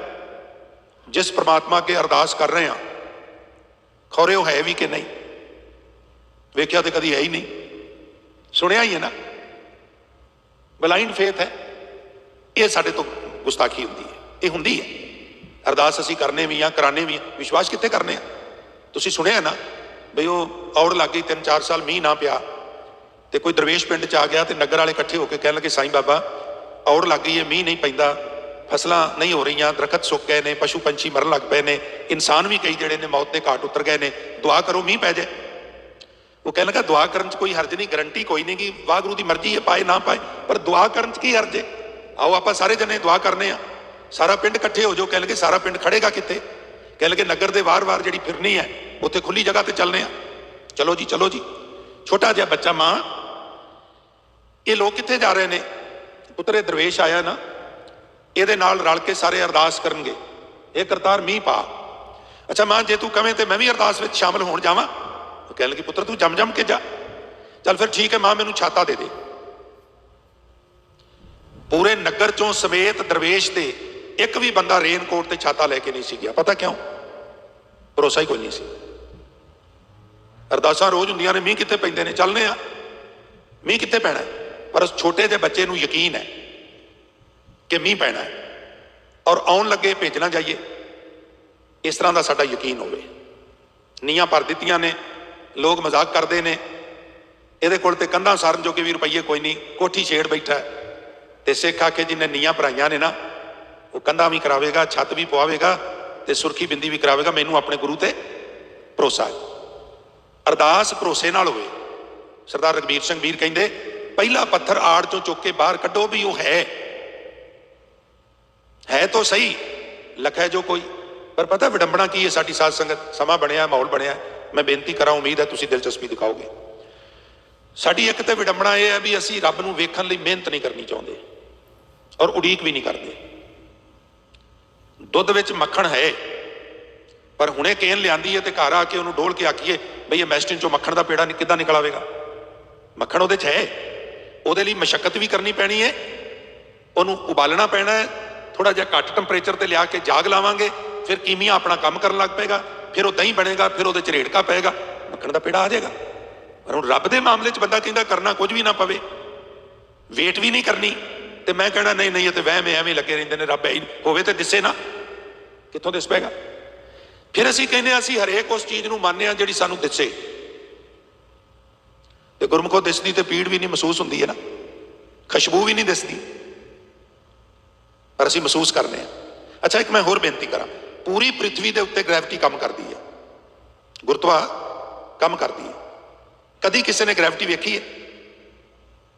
जिस परमात्मा अगे अरदास कर रहे हैं खौरे वो है भी कि नहीं, वेख्या तो कभी है ही नहीं, सुनिया ही है ना, ब्लाइंड फेथ है। ये साडे तो गुस्ताखी होंदी है, ये होंदी है। अरदास असीं करने भी हाँ, कराने भी हाँ, विश्वास कित्थे करने आ। तुसीं सुनिया ना बई वो औड़ लग गई 3-4 साल मीह ना पिया तो कोई दरवेश पिंड च आ गया तो नगर वाले इकट्ठे होकर कह लगे साईं बाबा औड़ लग गई है, मीह नहीं पैंदा, फसलां नहीं हो रही, दरखत सुक गए ने, पशु पंछी मरन लग पे ने, इंसान भी कई जड़े ने मौत के घाट उतर गए ने, दुआ करो मीह पै जाए। वो कह लगा दुआ करन च कोई हर्ज नहीं, गारंटी कोई नहीं कि वाहगुरू की मर्जी है पाए ना पाए, पर दुआ करन च की हर्ज है। आओ आप सारे जने दुआ करने, सारा पिंड इकट्ठे हो जाओ। कह लगे सारा पिंड खड़ेगा कितने, कह लगे नगर के वार वार जी फिरनी है उत्थे खुली जगह पर चलने। चलो जी चलो जी। छोटा जहा बच्चा, मां ये लोग कितने जा रहे हैं, पुत्रे दरवेश आया ना, ये रल के सारे अरदास करनगे, ये करतार मीह पा। अच्छा मां जे तू कवें तो मैं भी अरदास में शामिल होण जावां। कह लगी पुत्र तू जम जम के जा। चल फिर ठीक है मां, मैनू छाता दे दे। पूरे नगर चों समेत दरवेश दे एक भी बंदा रेनकोट ते छाता लैके नहीं सी गया। पता क्यों? भरोसा ही कोई नहीं सी। अरदासां रोज हुंदियां ने, मीह कित्थे पैंदे ने, चलने आ मीह कित्थे पैना है। पर उस छोटे जे बच्चे नूं यकीन है कि मीह पैना है और आउण लगे भेज ना जाइए, इस तरह का साडा यकीन होवे। नीआं भर दित्तियां ने, लोग मजाक करते हैं, ये कोल ते कंधां सारन जोगे भी रुपये कोई नहीं, कोठी छेड़ बैठा है। तो सिख आके जिन्हें नीआं भराइयां ने ना, वो कंधां भी करावेगा, छत भी पवावेगा, तो सुरखी बिंदी भी करावेगा। मैनू अपने गुरु ते भरोसा है। अरदास भरोसे नाल होवे। सरदार रघबीर सिंह वीर कहंदे पहला पत्थर आड़ चों चुक के बाहर कड्डो भी वो है तो सही, लखै जो कोई। पर पता विडंबना की है साडी साध संगत, समा बनया, माहौल बनया, मैं बेनती करा, उम्मीद है तुसीं दिलचस्पी दिखाओगे। साडी एक तो विडंबना यह है भी असीं रब नूं वेखण लई मेहनत नहीं करनी चाहुंदे और उड़ीक भी नहीं करते। दुध विच मक्खण है, पर हुणे केन लियांदी है तो घर आके उन्होंने डोल के आखीए बई ये मैस्टिन चों मक्खण का पेड़ा किद्दां निकल आवेगा। मक्खण उहदे च है, उहदे लई मशक्कत भी करनी पैनी है, उन्होंने उबालना पैना है, थोड़ा जिहा घट टंपरेचर ते लिया के जाग लावांगे, फिर कीमिया अपना काम करन लग पेगा, फिर वो दही बनेगा, फिर वो रेड़का पेगा, मक्खण का पेड़ा आ जाएगा। पर हुण रब दे मामले च बंदा कहंदा करना कुछ भी ना पवे, वेट भी नहीं करनी, तो मैं कहना नहीं नहीं ये तो वहम है, एवें लगे रहिंदे ने, रब होवे तो दिसे ना, कित्थों दिस पेगा। फिर असीं कहने असीं हरेक उस चीज़ नूं मानने जिहड़ी सानूं दिसे, ते गुरमुखों दिसदी ते पीड़ भी नहीं महसूस हुंदी है ना, खुशबू भी नहीं दिसदी, पर असीं महसूस करने हैं। अच्छा एक मैं होर बेनती करा, पूरी पृथ्वी के उत्ते ग्रैविटी काम करती है, गुरुत्वा काम करती है। कदी किसी ने ग्रैविटी वेखी है?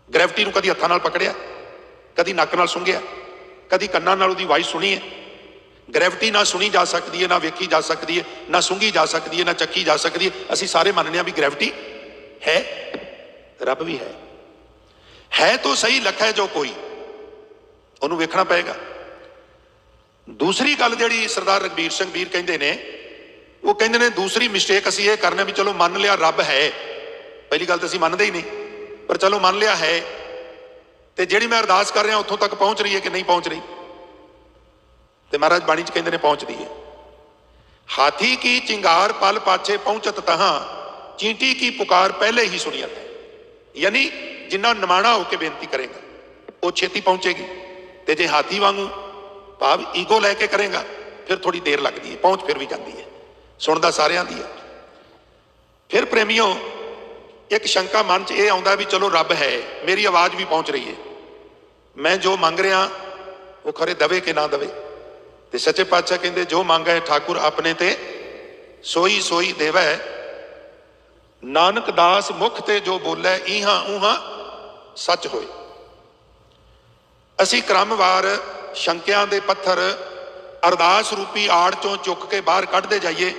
ग्रैविटी नूं कदी हत्थां नाल पकड़िया, कदी नक नाल सुंघिया, कदी कन्नां नाल उहदी आवाज़ सुनी है? ग्रैविटी ना सुनी जा सकती है, ना वेखी जा सकती है, ना सूंघी जा सकती है, ना चखी जा सकती है। असीं सारे मानने भी ग्रैविटी है, रब भी है तो सही, लखै जो कोई, उन्होंने वेखना पएगा। दूसरी गल जिहड़ी सरदार रघबीर सिंह वीर कहंदे ने, वो कहंदे ने दूसरी मिस्टेक असीं ये करने भी चलो मान लिया रब है, पहली गल तो असीं मनदे ही नहीं, पर चलो मान लिया है, तो जिहड़ी मैं अरदास कर रहा उत्थों तक पहुँच रही है कि नहीं पहुँच रही? तो महाराज बाणी च कहंदे ने पहुँचती है। हाथी की चिंगार पल पाछे पहुंचत तहां, चींटी की पुकार पहले ही सुनियत है। यानी जिन्ना निमाणा होकर बेनती करेगा वो छेती पहुंचेगी, तो जे हाथी वांगू भाव ईगो लैके करेगा फिर थोड़ी देर लगती है, पहुंच फिर भी जाती है, सुनदा सारियां दी है। फिर प्रेमियों एक शंका मन च यह आउंदा भी चलो रब है, मेरी आवाज़ भी पहुंच रही है, मैं जो मंग रहा वो खरे दवे कि ना दवे। तो सच्चे पातशाह कहते जो मांगा है ठाकुर अपने ते सोई सोई देवै, नानक दास मुख ते जो बोलै इहां उहां सच होए। असी क्रमवार शंकियां दे पत्थर अरदास रूपी आड़ चों चुक के बाहर कढ़ते जाइए,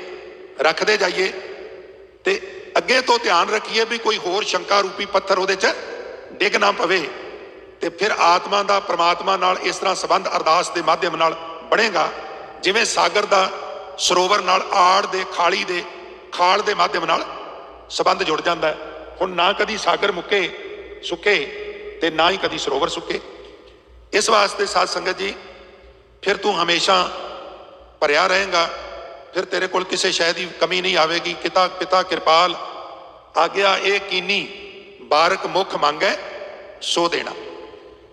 रखते जाइए, ते अगे तो ध्यान रखिए भी कोई होर शंका रूपी पत्थर उहदे च डिग ना पवे, ते फिर आत्मा दा परमात्मा नाल इस तरह संबंध अरदास के माध्यम नाल बनेगा जिवें सागर दा सरोवर नाल आड़ दे खाली दे खाल दे माध्यम नाल संबंध जुड़ जाता है। हुण ना कदी सागर मुके सुके ते ना ही कदी सरोवर सुके। इस वास्ते साध संगत जी फिर तू हमेशा ਭਰਿਆ ਰਹੇਗਾ, ਫਿਰ ਤੇਰੇ ਕੋਲ ਕਿਸੇ ਸ਼ੈ ਦੀ ਕਮੀ ਨਹੀਂ ਆਵੇਗੀ। ਕਿਤਾ ਪਿਤਾ ਕਿਰਪਾਲ ਆਗਿਆ ਇਹ ਕੀਨੀ, ਬਾਰਕ ਮੁੱਖ ਮੰਗੈ ਸੋ ਦੇਣਾ।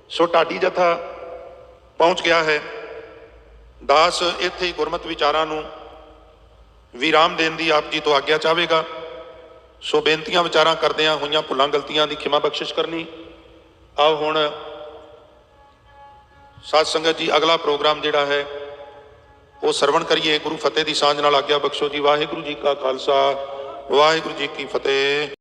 ਸੋ ਢਾਡੀ ਜਥਾ ਪਹੁੰਚ ਗਿਆ ਹੈ। ਦਾਸ ਇੱਥੇ ਹੀ ਗੁਰਮਤਿ ਵਿਚਾਰਾਂ ਨੂੰ ਵਿਰਾਮ ਦੇਣ ਦੀ ਆਪ ਜੀ ਤੋਂ ਆਗਿਆ ਚਾਹੇਗਾ। ਸੋ ਬੇਨਤੀਆਂ ਵਿਚਾਰਾਂ ਕਰਦਿਆਂ ਹੋਈਆਂ ਭੁੱਲਾਂ ਗਲਤੀਆਂ ਦੀ ਖਿਮਾ ਬਖਸ਼ਿਸ਼ ਕਰਨੀ। ਆਓ ਹੁਣ ਸਾਧ ਸੰਗਤ ਜੀ ਅਗਲਾ ਪ੍ਰੋਗਰਾਮ ਜਿਹੜਾ ਹੈ ਉਹ ਸਰਵਣ ਕਰੀਏ। ਗੁਰੂ ਫਤਿਹ ਦੀ ਸਾਂਝ ਨਾਲ ਆਗਿਆ ਬਖਸ਼ੋ ਜੀ। ਵਾਹਿਗੁਰੂ ਜੀ ਕਾ ਖਾਲਸਾ, ਵਾਹਿਗੁਰੂ ਜੀ ਕੀ ਫਤਿਹ।